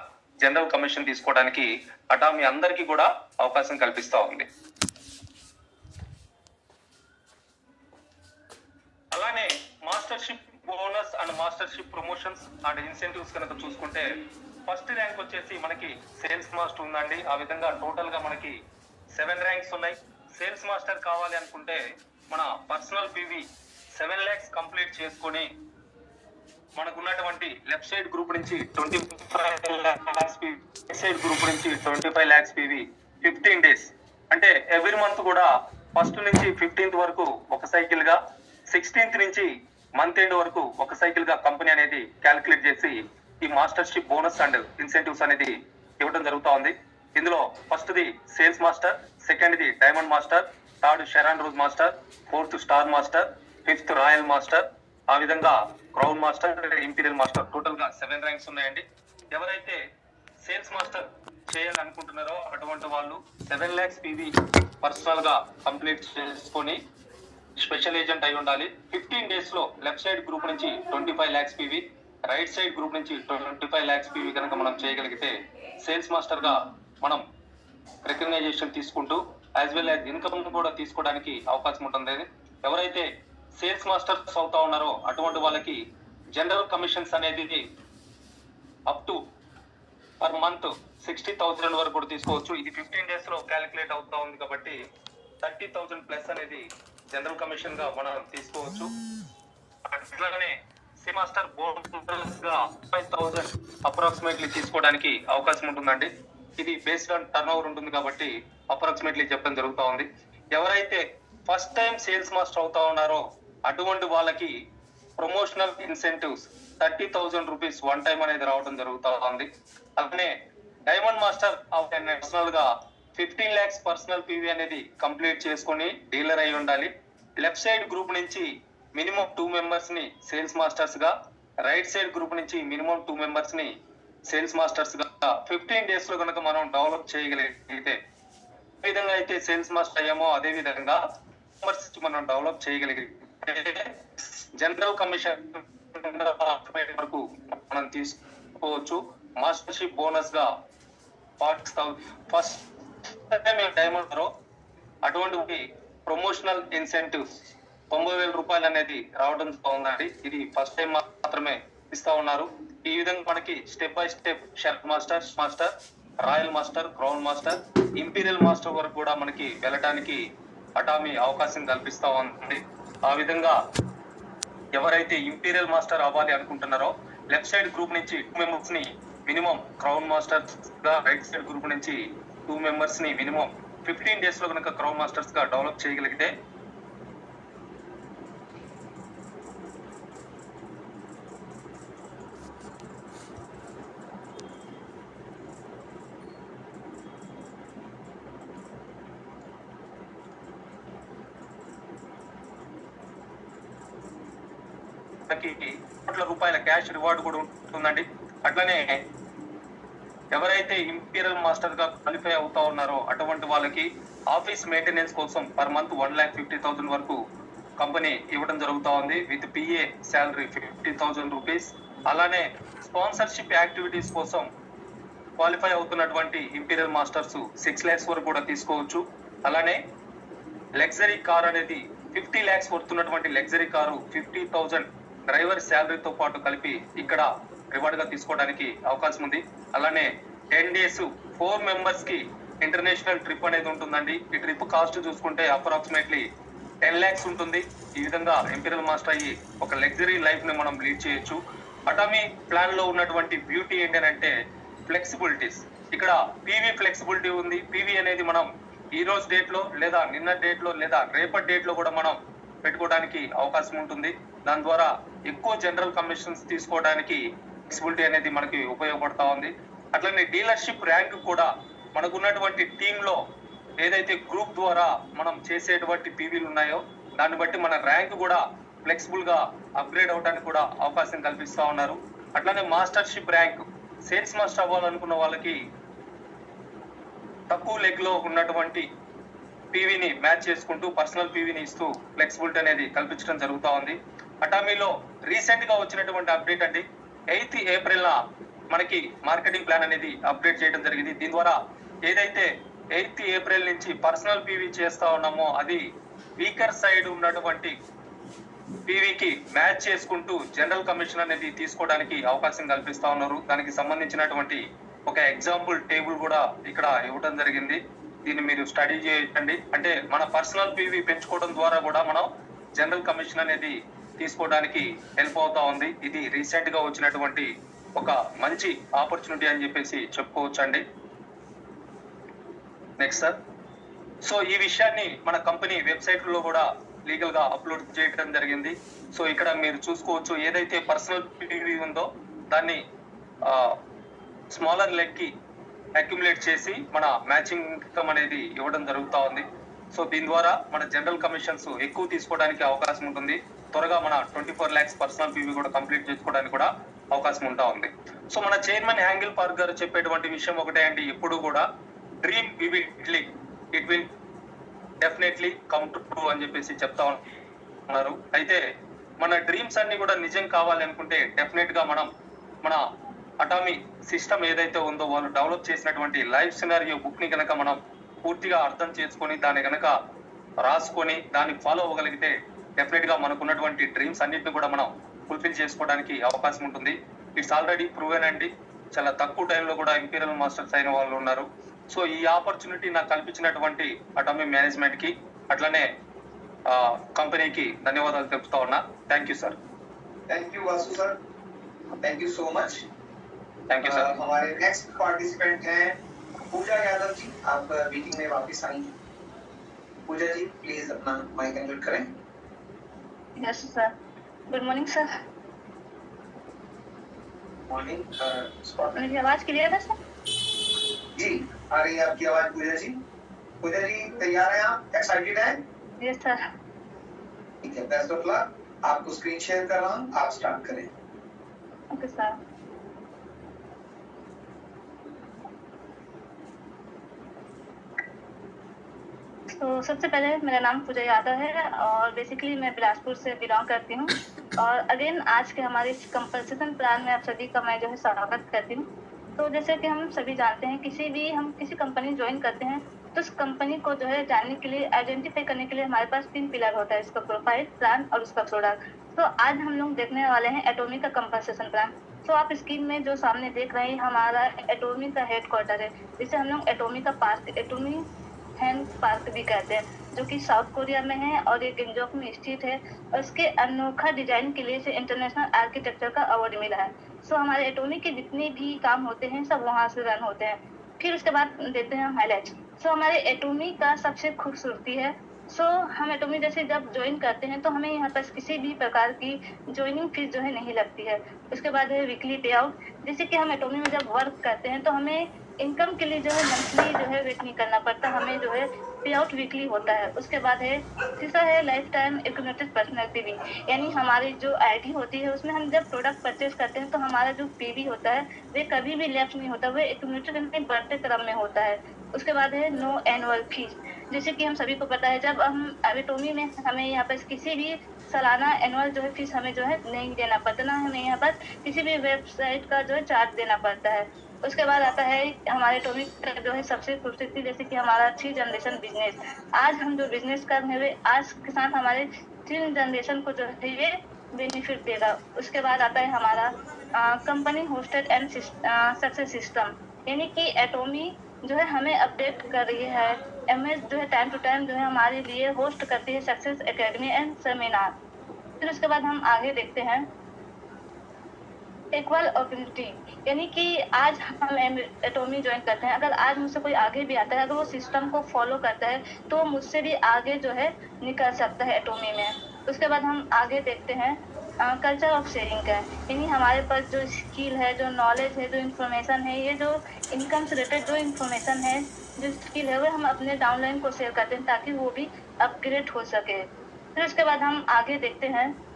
జనరల్ కమిషన్ తీసుకోవడానికి అటామీ అందరికీ కూడా అవకాశం కల్పిస్తా ఉంది. అలానే mastership bonus and mastership promotions and incentives కనుక చూసుకుంటే ఫస్ట్ ర్యాంక్ వచ్చేసి మనకి సేల్స్ మాస్టర్ ఉందండి. ఆ విధంగా టోటల్ గా మనకి 7 ర్యాంక్స్ ఉన్నాయి. సేల్స్ మాస్టర్ కావాలి అనుకుంటే మన పర్సనల్ పీవీ 7 lakhs కంప్లీట్ చేసుకొని మనకు ఉన్నటువంటి లెఫ్ట్ సైడ్ గ్రూప్ నుంచి 25 lakhs PV, right side group నుంచి 25 lakhs పీవీ 15 days అంటే ఎవ్రీ మంత్ కూడా ఫస్ట్ నుంచి 15th వరకు ఒక సైకిల్ గా, 16th నుంచి మంత్ ఎండ్ వరకు ఒక సైకిల్ గా కంపెనీ అనేది క్యాలిక్యులేట్ చేసి ఈ మాస్టర్షిప్ బోనస్ అండ్ ఇన్సెంటివ్స్ అనేది ఇవ్వడం జరుగుతా ఉంది. ఇందులో first the sales master, second the diamond master, third షెరాన్ rose master, fourth star master, fifth royal master, ఆ విధంగా crown master, imperial master, total గా 7 ర్యాంక్స్ ఉన్నాయండి. ఎవరైతే సేల్స్ మాస్టర్ చేయాలనుకుంటున్నారో అటువంటి వాళ్ళు 7 lakhs పీవీ పర్సనల్ గా కంప్లీట్ చేసుకొని స్పెషల్ ఏజెంట్ అయి ఉండాలి. 15 days లో లెఫ్ట్ సైడ్ గ్రూప్ నుంచి 25 lakhs PV, right side group నుంచి 25 lakhs పీవీ కనుక మనం చేయగలిగితే సేల్స్ మాస్టర్ గా మనం రికగ్నైజేషన్ తీసుకుంటూ యాజ్ వెల్ యాజ్ ఇన్కమ్ కూడా తీసుకోవడానికి అవకాశం ఉంటుంది. ఎవరైతే సేల్స్ మాస్టర్స్ అవుతా ఉన్నారో అటువంటి వాళ్ళకి జనరల్ కమిషన్స్ అనేది అప్ టు పర్ మంత్ 60,000 వరకు కూడా తీసుకోవచ్చు. ఇది 15 days లో క్యాలిక్యులేట్ అవుతా ఉంది కాబట్టి 30,000 ప్లస్ అనేది జనరల్ కమిషన్ గా మనం తీసుకోవచ్చు. అట్లానే సేల్స్ మాస్టర్ బోనస్ గా 5,000 అప్రాక్సిమేట్లీ తీసుకోవడానికి అవకాశం ఉంటుందండి. ఇది బేస్డ్ ఆన్ టర్న్ ఓవర్ ఉంటుంది కాబట్టి అప్రాక్సిమేట్లీ చెప్పడం జరుగుతా ఉంది. ఎవరైతే ఫస్ట్ టైం సేల్స్ మాస్టర్ అవుతా ఉన్నారో అటువంటి వాళ్ళకి promotional incentives 30,000 rupees one time అనేది రావడం జరుగుతా ఉంది. అలానే డైమండ్ మాస్టర్ పర్సనల్ గా 15 lakhs పర్సనల్ పీవీ అనేది కంప్లీట్ చేసుకొని డీలర్ అయి ఉండాలి. లెఫ్ట్ సైడ్ గ్రూప్ నుంచి మినిమం 2 members ని సేల్స్ మాస్టర్స్ గా, రైట్ సైడ్ గ్రూప్ నుంచి మినిమం 2 members ని సేల్స్ మాస్టర్స్ గా 15 days లో కనుక మనం డెవలప్ చేయగలిగితే ఏ విధంగా అయితే సేల్స్ మాస్టర్ అయ్యామో అదే విధంగా మనం డెవలప్ చేయగలిగితే జనరల్ కమిషన్ వరకు మనం తీసుకోవచ్చు. మాస్టర్షిప్ బోనస్ గా ఫస్ట్ డైమండ్ అటువంటి ప్రమోషనల్ ఇన్సెంటివ్స్ 90,000 రూపాయలు అనేది రావడం ఉందండి. ఇది ఫస్ట్ టైం మాత్రమే ఇస్తా ఉన్నారు. ఈ విధంగా మనకి step by step chef master, royal master, crown master, imperial master వరకు కూడా మనకి వెళ్ళటానికి అటామీ అవకాశం కల్పిస్తా ఉంది. ఆ విధంగా ఎవరైతే ఇంపీరియల్ మాస్టర్ అవ్వాలి అనుకుంటున్నారో లెఫ్ట్ సైడ్ గ్రూప్ నుంచి 2 మెంబర్స్ ని మినిమం క్రౌన్ మాస్టర్స్ గా, రైట్ సైడ్ గ్రూప్ నుంచి 2 మెంబర్స్ ని మినిమం 15 డేస్ లో కనుక క్రౌన్ మాస్టర్స్ గా డెవలప్ చేయగలిగితే కోట్ల రూపాయల క్యాష్ రివార్డ్ కూడా ఉంటుందండి. అట్లనే ఎవరైతే ఇంపీరియల్ మాస్టర్ గా క్వాలిఫై అవుతా ఉన్నారో అటువంటి వాళ్ళకి ఆఫీస్ మెయింటెనెన్స్ కోసం పర్ మంత్ 1,50,000 వరకు కంపెనీ ఇవ్వడం జరుగుతా ఉంది విత్ పిఏ శాలరీ 50,000 రూపీస్. అలానే స్పాన్సర్షిప్ యాక్టివిటీస్ కోసం క్వాలిఫై అవుతున్నటువంటి ఇంపీరియల్ మాస్టర్స్ 6 lakhs వరకు కూడా తీసుకోవచ్చు. అలానే లగ్జరీ కార్ అనేది 50 lakhs వస్తున్నటువంటి లగ్జరీ కారు 50,000 డ్రైవర్ శాలరీతో పాటు కలిపి ఇక్కడ రివార్డ్ గా తీసుకోవడానికి అవకాశం ఉంది. అలానే 10 days 4 members కి ఇంటర్నేషనల్ ట్రిప్ అనేది ఉంటుందండి. ఈ ట్రిప్ కాస్ట్ చూసుకుంటే అప్రాక్సిమేట్లీ 10 lakhs ఉంటుంది. ఈ విధంగా ఇంపీరియల్ మాస్టర్ అయ్యి ఒక లగ్జరీ లైఫ్ ని మనం లీడ్ చేయొచ్చు. అటామీ ప్లాన్ లో ఉన్నటువంటి బ్యూటీ ఏంటంటే ఫ్లెక్సిబిలిటీస్. ఇక్కడ పీవీ ఫ్లెక్సిబిలిటీ ఉంది. పీవీ అనేది మనం ఈ రోజు డేట్ లో లేదా నిన్న డేట్ లో లేదా రేపటి డేట్ లో కూడా మనం పెట్టుకోవడానికి అవకాశం ఉంటుంది. దాని ద్వారా ఎక్కువ జనరల్ కమిషన్స్ తీసుకోవడానికి ఫ్లెక్సిబిలిటీ అనేది మనకి ఉపయోగపడతా ఉంది. అట్లనే డీలర్షిప్ ర్యాంక్ కూడా మనకున్నటువంటి టీమ్ లో ఏదైతే గ్రూప్ ద్వారా మనం చేసేటువంటి పీవీలు ఉన్నాయో దాన్ని బట్టి మన ర్యాంక్ కూడా ఫ్లెక్సిబుల్ గా అప్గ్రేడ్ అవడానికి కూడా అవకాశం కల్పిస్తా ఉన్నారు. అట్లనే మాస్టర్షిప్ ర్యాంక్ సేల్స్ మాస్టర్ అవ్వాలనుకున్న వాళ్ళకి తక్కువ లెగ్ లో ఉన్నటువంటి పీవీని మ్యాచ్ చేసుకుంటూ పర్సనల్ పీవీని ఇస్తూ ఫ్లెక్సిబిలిటీ అనేది కల్పించడం జరుగుతూ ఉంది. అటామీలో రీసెంట్ గా వచ్చినటువంటి అప్డేట్ అండి, 8th April మనకి మార్కెటింగ్ ప్లాన్ అనేది అప్డేట్ చేయడం జరిగింది. దీని ద్వారా ఏదైతే 8th April నుంచి పర్సనల్ పీవీ చేస్తా ఉన్నామో అది వీకర్ సైడ్ ఉన్నటువంటి పీవీకి మ్యాచ్ చేసుకుంటూ జనరల్ కమిషన్ అనేది తీసుకోవడానికి అవకాశం కల్పిస్తా ఉన్నారు. దానికి సంబంధించినటువంటి ఒక ఎగ్జాంపుల్ టేబుల్ కూడా ఇక్కడ ఇవ్వడం జరిగింది. దీన్ని మీరు స్టడీ చేయండి. అంటే మన పర్సనల్ పీవీ పెంచుకోవడం ద్వారా కూడా మనం జనరల్ కమిషన్ అనేది తీసుకోవడానికి హెల్ప్ అవుతా ఉంది. ఇది రీసెంట్ గా వచ్చినటువంటి ఒక మంచి ఆపర్చునిటీ అని చెప్పేసి చెప్పుకోవచ్చు అండి. నెక్స్ట్ సార్, సో ఈ విషయాన్ని మన కంపెనీ వెబ్సైట్ లో కూడా లీగల్ గా అప్లోడ్ చేయడం జరిగింది. సో ఇక్కడ మీరు చూసుకోవచ్చు, ఏదైతే పర్సనల్ పీవీ ఉందో దాన్ని స్మాలర్ లెగ్ కి అక్యుములేట్ చేసి మన మ్యాచింగ్ ఇన్కమ్ అనేది ఇవ్వడం జరుగుతూ ఉంది. సో దీని ద్వారా మన జనరల్ కమిషన్స్ ఎక్కువ తీసుకోవడానికి అవకాశం ఉంటుంది. త్వరగా మన 24 lakhs పర్సనల్ పీవీ కూడా కంప్లీట్ చేసుకోవడానికి కూడా అవకాశం ఉంటా ఉంది. సో మన చైర్మన్ హ్యాంగిల్ పార్క్ గారు చెప్పేటువంటి విషయం ఒకటే అండి, ఎప్పుడు కూడా dream vividly it will definitely come true అని చెప్పేసి చెప్తా ఉన్నారు. అయితే మన డ్రీమ్స్ అన్ని కూడా నిజం కావాలి అనుకుంటే డెఫినెట్ గా మనం మన అటామీ సిస్టమ్ ఏదైతే ఉందో వాళ్ళు డెవలప్ చేసినటువంటి లైఫ్ సినారియో బుక్ ని కనుక మనం పూర్తిగా అర్థం చేసుకొని దాన్ని కనుక రాసుకొని దాన్ని ఫాలో అవ్వగలిగితే డెఫినెట్ గా మనకున్నటువంటి డ్రీమ్స్ అన్నిటిని కూడా మనం ఫుల్ఫిల్ చేసుకోవడానికి అవకాశం ఉంటుంది. ఇట్స్ ఆల్రెడీ ప్రూవెన్ అండి. చాలా తక్కువ టైంలో కూడా ఇంపీరియల్ మాస్టర్స్ అయిన వాళ్ళు ఉన్నారు. సో ఈ ఆపర్చునిటీ నాకు కల్పించినటువంటి అటామీ మేనేజ్మెంట్ కి అట్లనే కంపెనీకి ధన్యవాదాలు తెలుపుతా ఉన్నా. Thank you sir. Thank you Vasu sir, thank you so much. Thank you sir. हमारे नेक्स्ट पार्टिसिपेंट हैं पूजा यादव जी. आप मीटिंग में वापस आई. पूजा जी प्लीज अपना माइक अनम्यूट करें. Yes sir. Good morning sir. Morning. मेरी आवाज क्लियर है सर? जी आ रही है आपकी आवाज पूजा जी. पूजा जी तैयार हैं आप? एक्साइटेड हैं? Yes sir. ठीक है, बेस्ट ऑफ लक. आपको स्क्रीन शेयर कर रहा हूँ, आप स्टार्ट करें. Okay sir. तो सबसे पहले मेरा नाम पूजा यादव है और बेसिकली मैं बिलासपुर से बिलोंग करती हूँ. और अगेन आज के हमारे इस कंपनसेशन प्लान में आप सभी का मैं जो है स्वागत करती हूँ. तो जैसे कि हम सभी जानते हैं हम किसी कंपनी ज्वाइन करते हैं तो उस कंपनी को जो है जानने के लिए, आइडेंटिफाई करने के लिए हमारे पास 3 पिलर होता है, इसका प्रोफाइल, प्लान और उसका प्रोडक्ट. तो आज हम लोग देखने वाले हैं एटॉमी का कंपनसेशन प्लान. तो आप स्क्रीन में जो सामने देख रहे हैं हमारा एटॉमी का हेडक्वार्टर है, जिसे हम लोग एटॉमी का पार्क, एटॉमी हैंड पार्क भी कहते हैं, जो कि साउथ कोरिया में है और ये गिंजोक में स्थित है. और इसके अनोखा डिजाइन के लिए इसे इंटरनेशनल आर्किटेक्चर का अवार्ड मिला है. सो हमारे एटॉमिक के जितने भी काम होते हैं सब वहाँ से रन होते हैं। फिर उसके बाद देते हैं हाईलाइट। सो हमारे एटॉमिक का सबसे खूबसूरती है। सो हम एटॉमिक जैसे जब ज्वाइन करते हैं तो हमें यहाँ पर किसी भी प्रकार की ज्वाइनिंग फीस जो है नहीं लगती है। उसके बाद है वीकली पे आउट। जैसे कि हम एटॉमिक में जब वर्क करते हैं तो हमें इनकम के लिए जो है मंथली जो है वेट नहीं करना पड़ता, हमें जो है पे आउट वीकली होता है। उसके बाद है तीसरा है life time accumulated personal PV, यानी हमारी जो आईडी होती है उसमें हम जब प्रोडक्ट परचेज करते हैं तो हमारा जो पीवी होता है वे कभी भी लेफ्ट नहीं होता, वे एक्यूमुलेटेड यानी बढ़ते क्रम में होता है। उसके बाद है नो एनुअल फीस। जैसे कि हम सभी को पता है जब हम एटॉमी में हमें यहाँ पर किसी भी सालाना एनुअल जो है फीस हमें जो है नहीं देना पड़ता, ना हमें यहाँ पर किसी भी वेबसाइट का जो है चार्ज देना पड़ता है। उसके बाद आता है हमारे एटॉमिक का जो है सबसे खूबसूरती, जैसे कि हमारा 3 जनरेशन बिजनेस। आज हम जो बिजनेस कर रहे हैं आज के साथ हमारे 3 जनरेशन को जो है ये बेनिफिट देगा। उसके बाद आता है हमारा company hosted and success system, यानी कि एटॉमी जो है हमें अपडेट कर रही है। एमएस जो है टाइम टू टाइम जो है हमारे लिए होस्ट करती है सक्सेस एकेडमी एंड सेमिनार। फिर उसके बाद हम आगे देखते हैं इक्वल अपॉर्चुनिटी, यानी कि आज हम एटॉमी ज्वाइन करते हैं, अगर आज मुझसे कोई आगे भी आता है, अगर वो सिस्टम को फॉलो करता है तो मुझसे भी आगे जो है निकल सकता है एटॉमी में। उसके बाद हम आगे देखते हैं कल्चर ऑफ शेयरिंग का, यानी हमारे पास जो स्किल है, जो नॉलेज है, जो इन्फॉर्मेशन है, ये जो इनकम से रिलेटेड जो इन्फॉर्मेशन है, जो स्किल है, वो हम अपने डाउनलाइन को शेयर करते हैं ताकि वो भी अपग्रेड हो सके। फिर उसके बाद हम आगे देखते हैं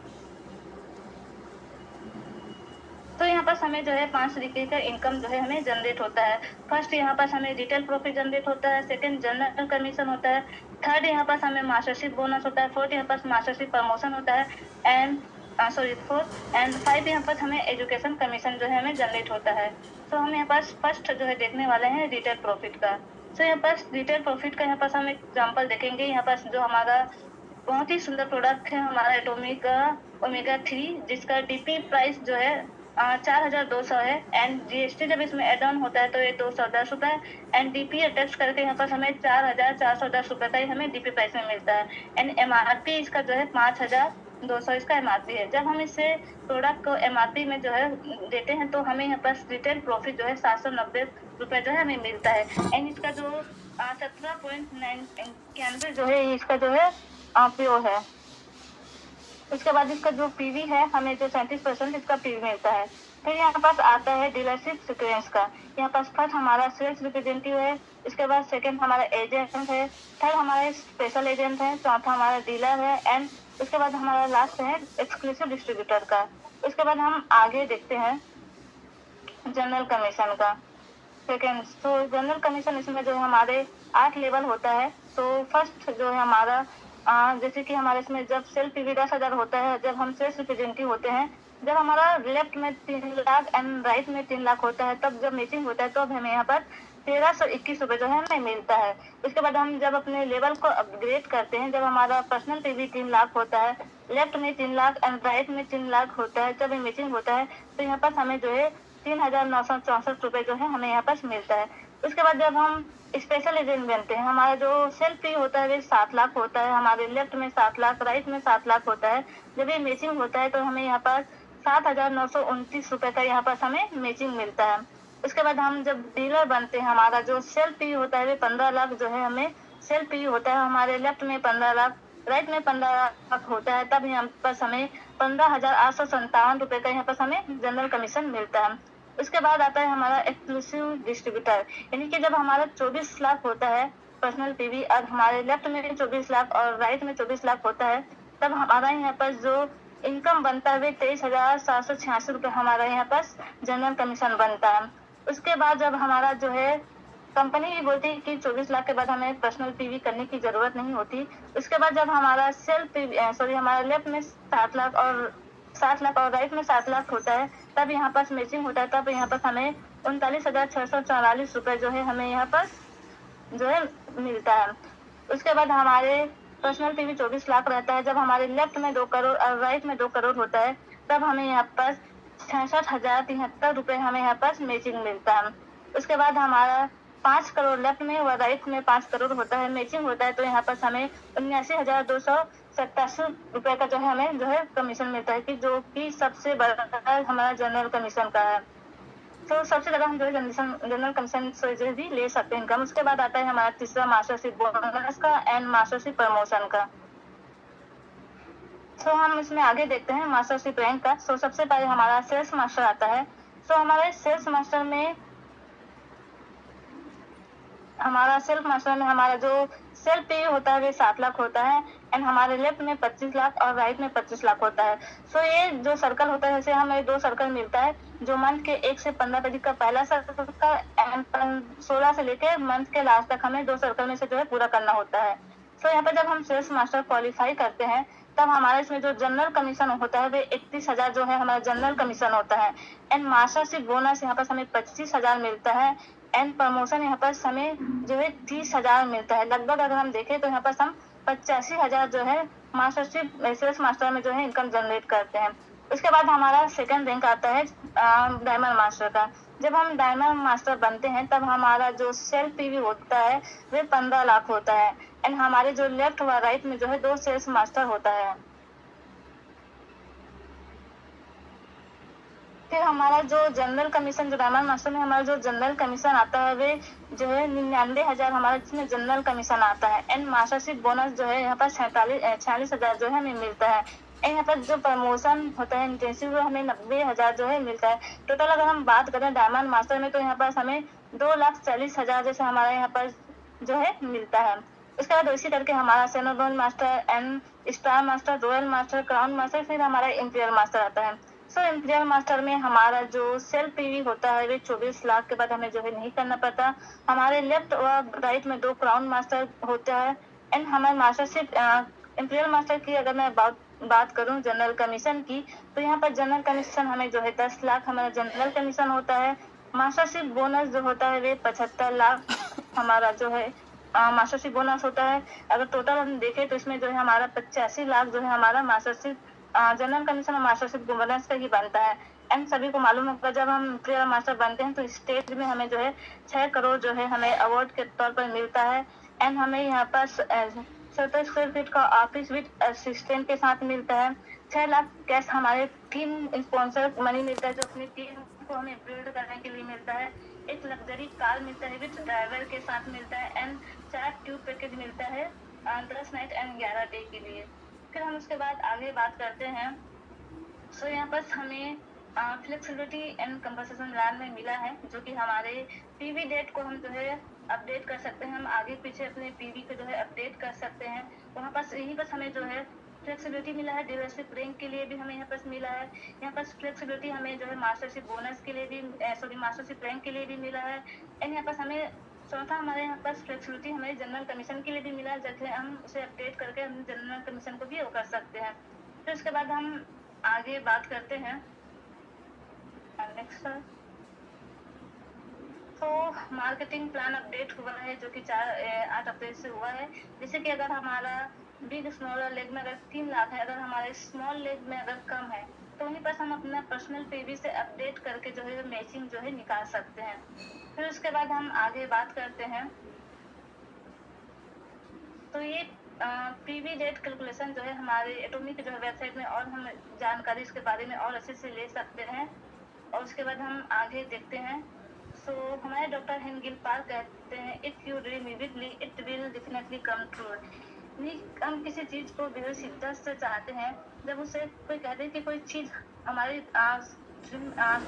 तो यहाँ पर हमें जो है 5 तरीके का इनकम जो है हमें जनरेट होता है। फर्स्ट यहाँ पर हमें रिटेल प्रॉफिट जनरेट होता है, सेकंड जनरल कमीशन होता है, थर्ड यहाँ पर हमें मास्टरशिप बोनस होता है, फोर्थ यहाँ पर मास्टरशिप प्रमोशन होता है एंड फोर्थ एंड 5 यहाँ पर हमें एजुकेशन कमीशन जो है हमें जनरेट होता है। तो हम यहाँ पर फर्स्ट जो है देखने वाले हैं रिटेल प्रॉफिट का। तो यहाँ पर रिटेल प्रॉफिट का यहाँ पर हम एग्जाम्पल देखेंगे। यहाँ पर जो हमारा बहुत ही सुंदर प्रोडक्ट है हमारा एटॉमिक का ओमेगा 3, जिसका डीपी प्राइस जो है 4200 है एंड जीएसटी जब इसमें एड ऑन होता है तो ये 210 रुपए एंड डीपी टैक्स करके यहाँ पर हमें 4410 रुपए का ही हमें डीपी प्राइस में मिलता है एंड एमआरपी इसका जो है 5200 इसका एमआरपी है। जब हम इसे प्रोडक्ट को एमआरपी में जो है देते हैं तो हमें यहाँ पर रिटेल प्रॉफिट जो है 790 रुपए जो है हमें मिलता है एंड इसका जो 17.91 जो है इसका जो है प्योर है। उसके बाद इसका जो पीवी है हमें जो 37% इसका पीवी मिलता है। फिर यहाँ पास आता है डीलरशिप सीक्वेंस का। यहाँ पास फर्स्ट हमारा सेल्स रिप्रेजेंटेटिव है, इसके बाद सेकंड हमारा एजेंट है, थर्ड हमारा स्पेशल एजेंट है, चौथा हमारा डीलर है एंड उसके बाद हमारा लास्ट है एक्सक्लूसिव डिस्ट्रीब्यूटर का। उसके बाद हम आगे देखते हैं जनरल कमीशन का सेकेंड। तो जनरल कमीशन इसमें जो है हमारे 8 लेवल होता है। तो फर्स्ट जो है हमारा जैसे कि हमारे इसमें जब सेल पीवी 10,000 होता है, जब हम सेल्स रिप्रेजेंटेटिव होते हैं, जब हमारा लेफ्ट में 3 लाख एंड राइट में 3 लाख होता है, तब जब मैचिंग होता है तो अब हमें यहाँ पर 1321 रुपए जो है हमें मिलता है। उसके बाद हम जब अपने लेवल को अपग्रेड करते हैं, जब हमारा पर्सनल पीवी 3 लाख होता है, लेफ्ट में 3 लाख एंड राइट में 3 लाख होता है, जब मैचिंग होता है तो यहाँ पर हमें जो है 3964 रुपए जो है हमें यहाँ पर मिलता है। उसके बाद जब हम स्पेशल एजेंट बनते हैं, हमारा जो सेल्फ पी होता है वो 7 लाख होता है, हमारे लेफ्ट में 7 लाख, राइट में 7 लाख होता है। जब ये मैचिंग होता है तो हमें यहाँ पर 7,929 रुपए का यहाँ पर हमें मैचिंग मिलता है। उसके बाद हम जब डीलर बनते हैं, हमारा जो सेल्फ पी होता है वो 15 लाख जो है हमें सेल्फ पी होता है, हमारे लेफ्ट में 15 लाख, राइट में 15 लाख होता है, तब यहाँ पर हमें 15,857 रुपए का यहाँ पर हमें जनरल कमीशन मिलता है। उसके बाद आता है हमारा एक्सक्लूसिव डिस्ट्रीब्यूटर, यानी कि जब हमारा 24 लाख होता है पर्सनल पीवी और हमारे लेफ्ट में 24 लाख और राइट में 24 लाख होता है, तब हमारा यहाँ पर जो इनकम बनता है 23,786 रुपए हमारा यहाँ पर जनरल कमीशन बनता है। उसके बाद जब हमारा जो है कंपनी भी बोलती है कि 24 लाख के बाद हमें पर्सनल पीवी करने की जरूरत नहीं होती। उसके बाद जब हमारा हमारा लेफ्ट में 7 लाख और 7 लाख और राइट में 7 लाख होता है, तब यहाँ पर मैचिंग होता है, तब यहाँ पर हमें 39,644 रुपए जो है हमें यहाँ पर जो है मिलता है। उसके बाद हमारे पर्सनल पीवी 24 लाख रहता है, जब हमारे लेफ्ट में 2 करोड़ और राइट में 2 करोड़ होता है, तब हमें यहाँ पर 66,073 रुपए हमें यहाँ पर मैचिंग मिलता है। उसके बाद हमारा 5 करोड़ लेफ्ट में और राइट में 5 करोड़ होता है, मैचिंग होता है, तो यहाँ पर हमें 79,200 ₹87 का जो है हमें जो है कमीशन मिलता है, कि जो कि सबसे बड़ा हमारा जनरल कमीशन का है। तो सबसे ज़्यादा हम जो है जनरल कमीशन से जो भी ले सकते हैं इनकम। उसके बाद आता है हमारा तीसरा मास्टरशिप बोनस का एंड मास्टरशिप प्रमोशन का। तो हम इसमें आगे देखते हैं मास्टरशिप रैंक का। तो सबसे पहले हमारा सेल्स मास्टर आता है। तो हमारे सेल्स मास्टर में हमारा जो सेल पे होता है वो 7 लाख होता है, एंड हमारे लेफ्ट में 25 लाख और राइट में 25 लाख होता है। सो ये जो सर्कल होता है, जैसे हमें 2 सर्कल मिलता है, जो मंथ के 1 से 15 तारीख का पहला सर्कल एंड 16 से लेकर मंथ के लास्ट तक हमें 2 सर्कल में से जो है पूरा करना होता है। सो यहाँ पर जब हम सेल्स मास्टर क्वालिफाई करते हैं, तब हमारा इसमें जो जनरल कमीशन होता है वो 31,000 जो है हमारा जनरल कमीशन होता है, एंड मास्टरशिप बोनस यहाँ पर हमें 25,000 मिलता है, एंड प्रमोशन यहाँ पर हमें जो है 30,000 मिलता है। लगभग अगर हम देखें तो यहाँ पर हम 85,000 जो है मास्टरशिप सेल्स मास्टर में जो है इनकम जनरेट करते हैं। उसके बाद हमारा सेकंड रैंक आता है डायमंड मास्टर का। जब हम डायमंड मास्टर बनते हैं, तब हमारा जो सेल पीवी होता है वो 15 लाख होता है, एंड हमारे जो लेफ्ट व राइट में जो है 2 सेल्स मास्टर होता है। फिर हमारा जो जनरल कमीशन, जो डायमंड मास्टर में हमारा जो जनरल कमीशन आता है वे जो है 99,000 हमारा जिसमें जनरल कमीशन आता है, एंड मास्टरशिप बोनस जो है यहाँ पर 46,000 जो है हमें मिलता है, एंड यहाँ पर जो प्रमोशन होता है इंटेंसिव वो हमें 90,000 जो है मिलता है। टोटल अगर हम बात करें डायमंड मास्टर में, तो यहाँ पर हमें 2,40,000 जैसे हमारे यहाँ पर जो है मिलता है। उसके बाद इसी करके हमारा सेनोडोन master and star master, royal master, crown master, फिर हमारा इंपीरियल मास्टर आता है। सो इंपीरियल मास्टर में हमारा जो सेल पीवी होता है वो 24 लाख के बाद हमें जो है नहीं करना पड़ता। हमारे लेफ्ट और राइट में 2 क्राउन मास्टर होता है, एंड हमारे मास्टरशिप इंपीरियल मास्टर की अगर मैं बात करूं जनरल कमीशन की, तो यहाँ पर जनरल कमीशन हमें जो है 10 लाख हमारा जनरल कमीशन होता है। मास्टरशिप बोनस जो होता है वे 75 लाख हमारा जो है मास्टरशिप बोनस होता है। अगर टोटल हम देखें तो इसमें जो है हमारा 85 लाख जो है हमारा मास्टरशिप जनरल कमीशन और मास्टरशिप बोनस का ही बनता है। एंड सभी को मालूम होगा जब हम इंपीरियल मास्टर बनते हैं तो स्टेट में हमें जो है 6 करोड़ जो है हमें अवार्ड के तौर पर मिलता है, एंड हमें यहाँ पर 70 स्क्वायर फीट का ऑफिस विद असिस्टेंट के साथ मिलता है। 6 लाख कैश हमारे टीम स्पॉन्सर मनी मिलता है, जो अपनी टीम को हमें बिल्ड करने के लिए मिलता है। एक लग्जरी कार मिलता है विद ड्राइवर के साथ मिलता है, एंड 4 ट्यूब पैकेज मिलता है 10 नाइट एंड 11 डे के लिए। फिर हम उसके बाद आगे बात करते हैं। सो यहाँ पर हमें फ्लेक्सिबिलिटी एंड कंपनसेशन प्लान में मिला है, जो कि हमारे पीवी डेट को हम जो है अपडेट कर सकते हैं। हम आगे पीछे अपने पीवी को जो है अपडेट कर सकते हैं। वहाँ पर यहीं पर हमें जो है फ्लेक्सिबिलिटी मिला है। डीलरशिप रैंक के लिए भी हमें यहाँ पर मिला है। यहाँ पर फ्लेक्सिबिलिटी हमें जो है मास्टरशिप बोनस के लिए भी मास्टरशिप रैंक के लिए भी मिला है, एंड यहाँ पर हमें चौथा हमारे यहाँ पर फ्लेक्सिबिलिटी हमें जनरल कमीशन के लिए भी मिला है, जैसे हम उसे अपडेट करके हम जनरल कमीशन को भी वो कर सकते हैं। फिर उसके बाद हम आगे बात करते हैं नेक्स्ट। तो मार्केटिंग प्लान अपडेट हुआ है, जो कि 8 अप्रैल से हुआ है। जैसे कि अगर हमारा बिग स्मॉल लेग में अगर 3 लाख है, अगर हमारे स्मॉल लेग में अगर कम है, तो वहीं पर हम अपना पर्सनल पीवी से अपडेट करके जो है मैचिंग जो है निकाल सकते हैं। फिर उसके बाद हम आगे बात करते हैं। तो ये पीवी डेट कैलकुलेशन जो है हमारे एटॉमिक जो है वेबसाइट में, और हम जानकारी इसके बारे में और अच्छे से ले सकते हैं। और उसके बाद हम आगे देखते हैं। सो हमारे डॉक्टर हेनगिल पार्क कहते हैं, if you dream vividly it will definitely come true. हम किसी चीज़ को दिल शिद्दत से चाहते हैं, जब उसे कोई कहते हैं कि कोई चीज़ हमारे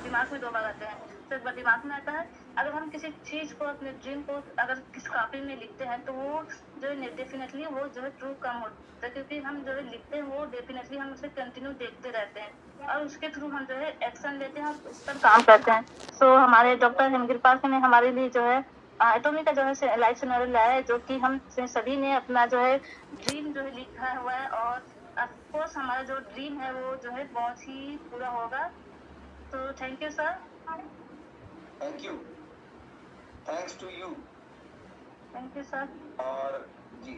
दिमाग में 2 बार आते हैं। तो एक बार दिमाग में आता है, अगर हम किसी चीज़ को अपने ड्रीम को अगर किस कॉपी में लिखते हैं, तो वो जो है डेफिनेटली वो जो है ट्रू कम होता है, क्योंकि हम जो है लिखते हैं वो डेफिनेटली हम उसे कंटिन्यू देखते रहते हैं, और उसके थ्रू हम जो है एक्शन लेते हैं और उस पर काम करते हैं। सो हमारे डॉक्टर हेमगिल पार्क ने हमारे लिए जो है एटॉमी का जो है लाइफ सिनेरियो लाया है, जो कि हम सभी ने अपना जो है ड्रीम जो है लिखा हुआ है, और ऑफकोर्स हमारा जो ड्रीम है वो जो है बहुत ही पूरा होगा। तो thank you sir. Thank you, thanks to you. Thank you sir. और जी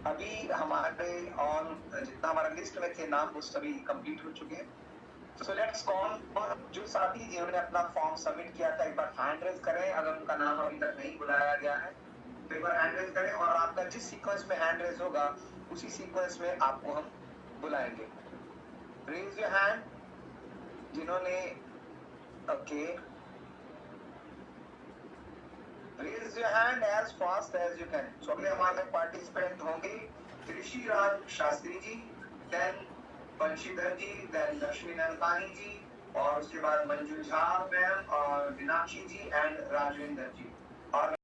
अभी हमारे ऑन जितना हमारा लिस्ट में थे नाम वो सभी कंप्लीट हो चुके हैं। सो लेट्स कॉल और जो साथी जिन्होंने अपना फॉर्म सबमिट किया था एक बार हैंड रेज करें, अगर उनका नाम अभी तक नहीं बुलाया गया है। एक बार हैंड रेज करें और आपका जिस सीक्वेंस में हैंड रेज होगा उसी सीक्वेंस में आपको हम बुलाएंगे। रेज योर हैंड जिन्होंने okay raise your hand as fast as you can. So अगले हमारे पार्टिसिपेंट होंगे ऋषि राज शास्त्री जी, देन बंशीधर जी, देन लक्ष्मी नंदानी जी, और उसके बाद मंजू झा मैम और मीनाक्षी जी एंड राजविंदर जी। और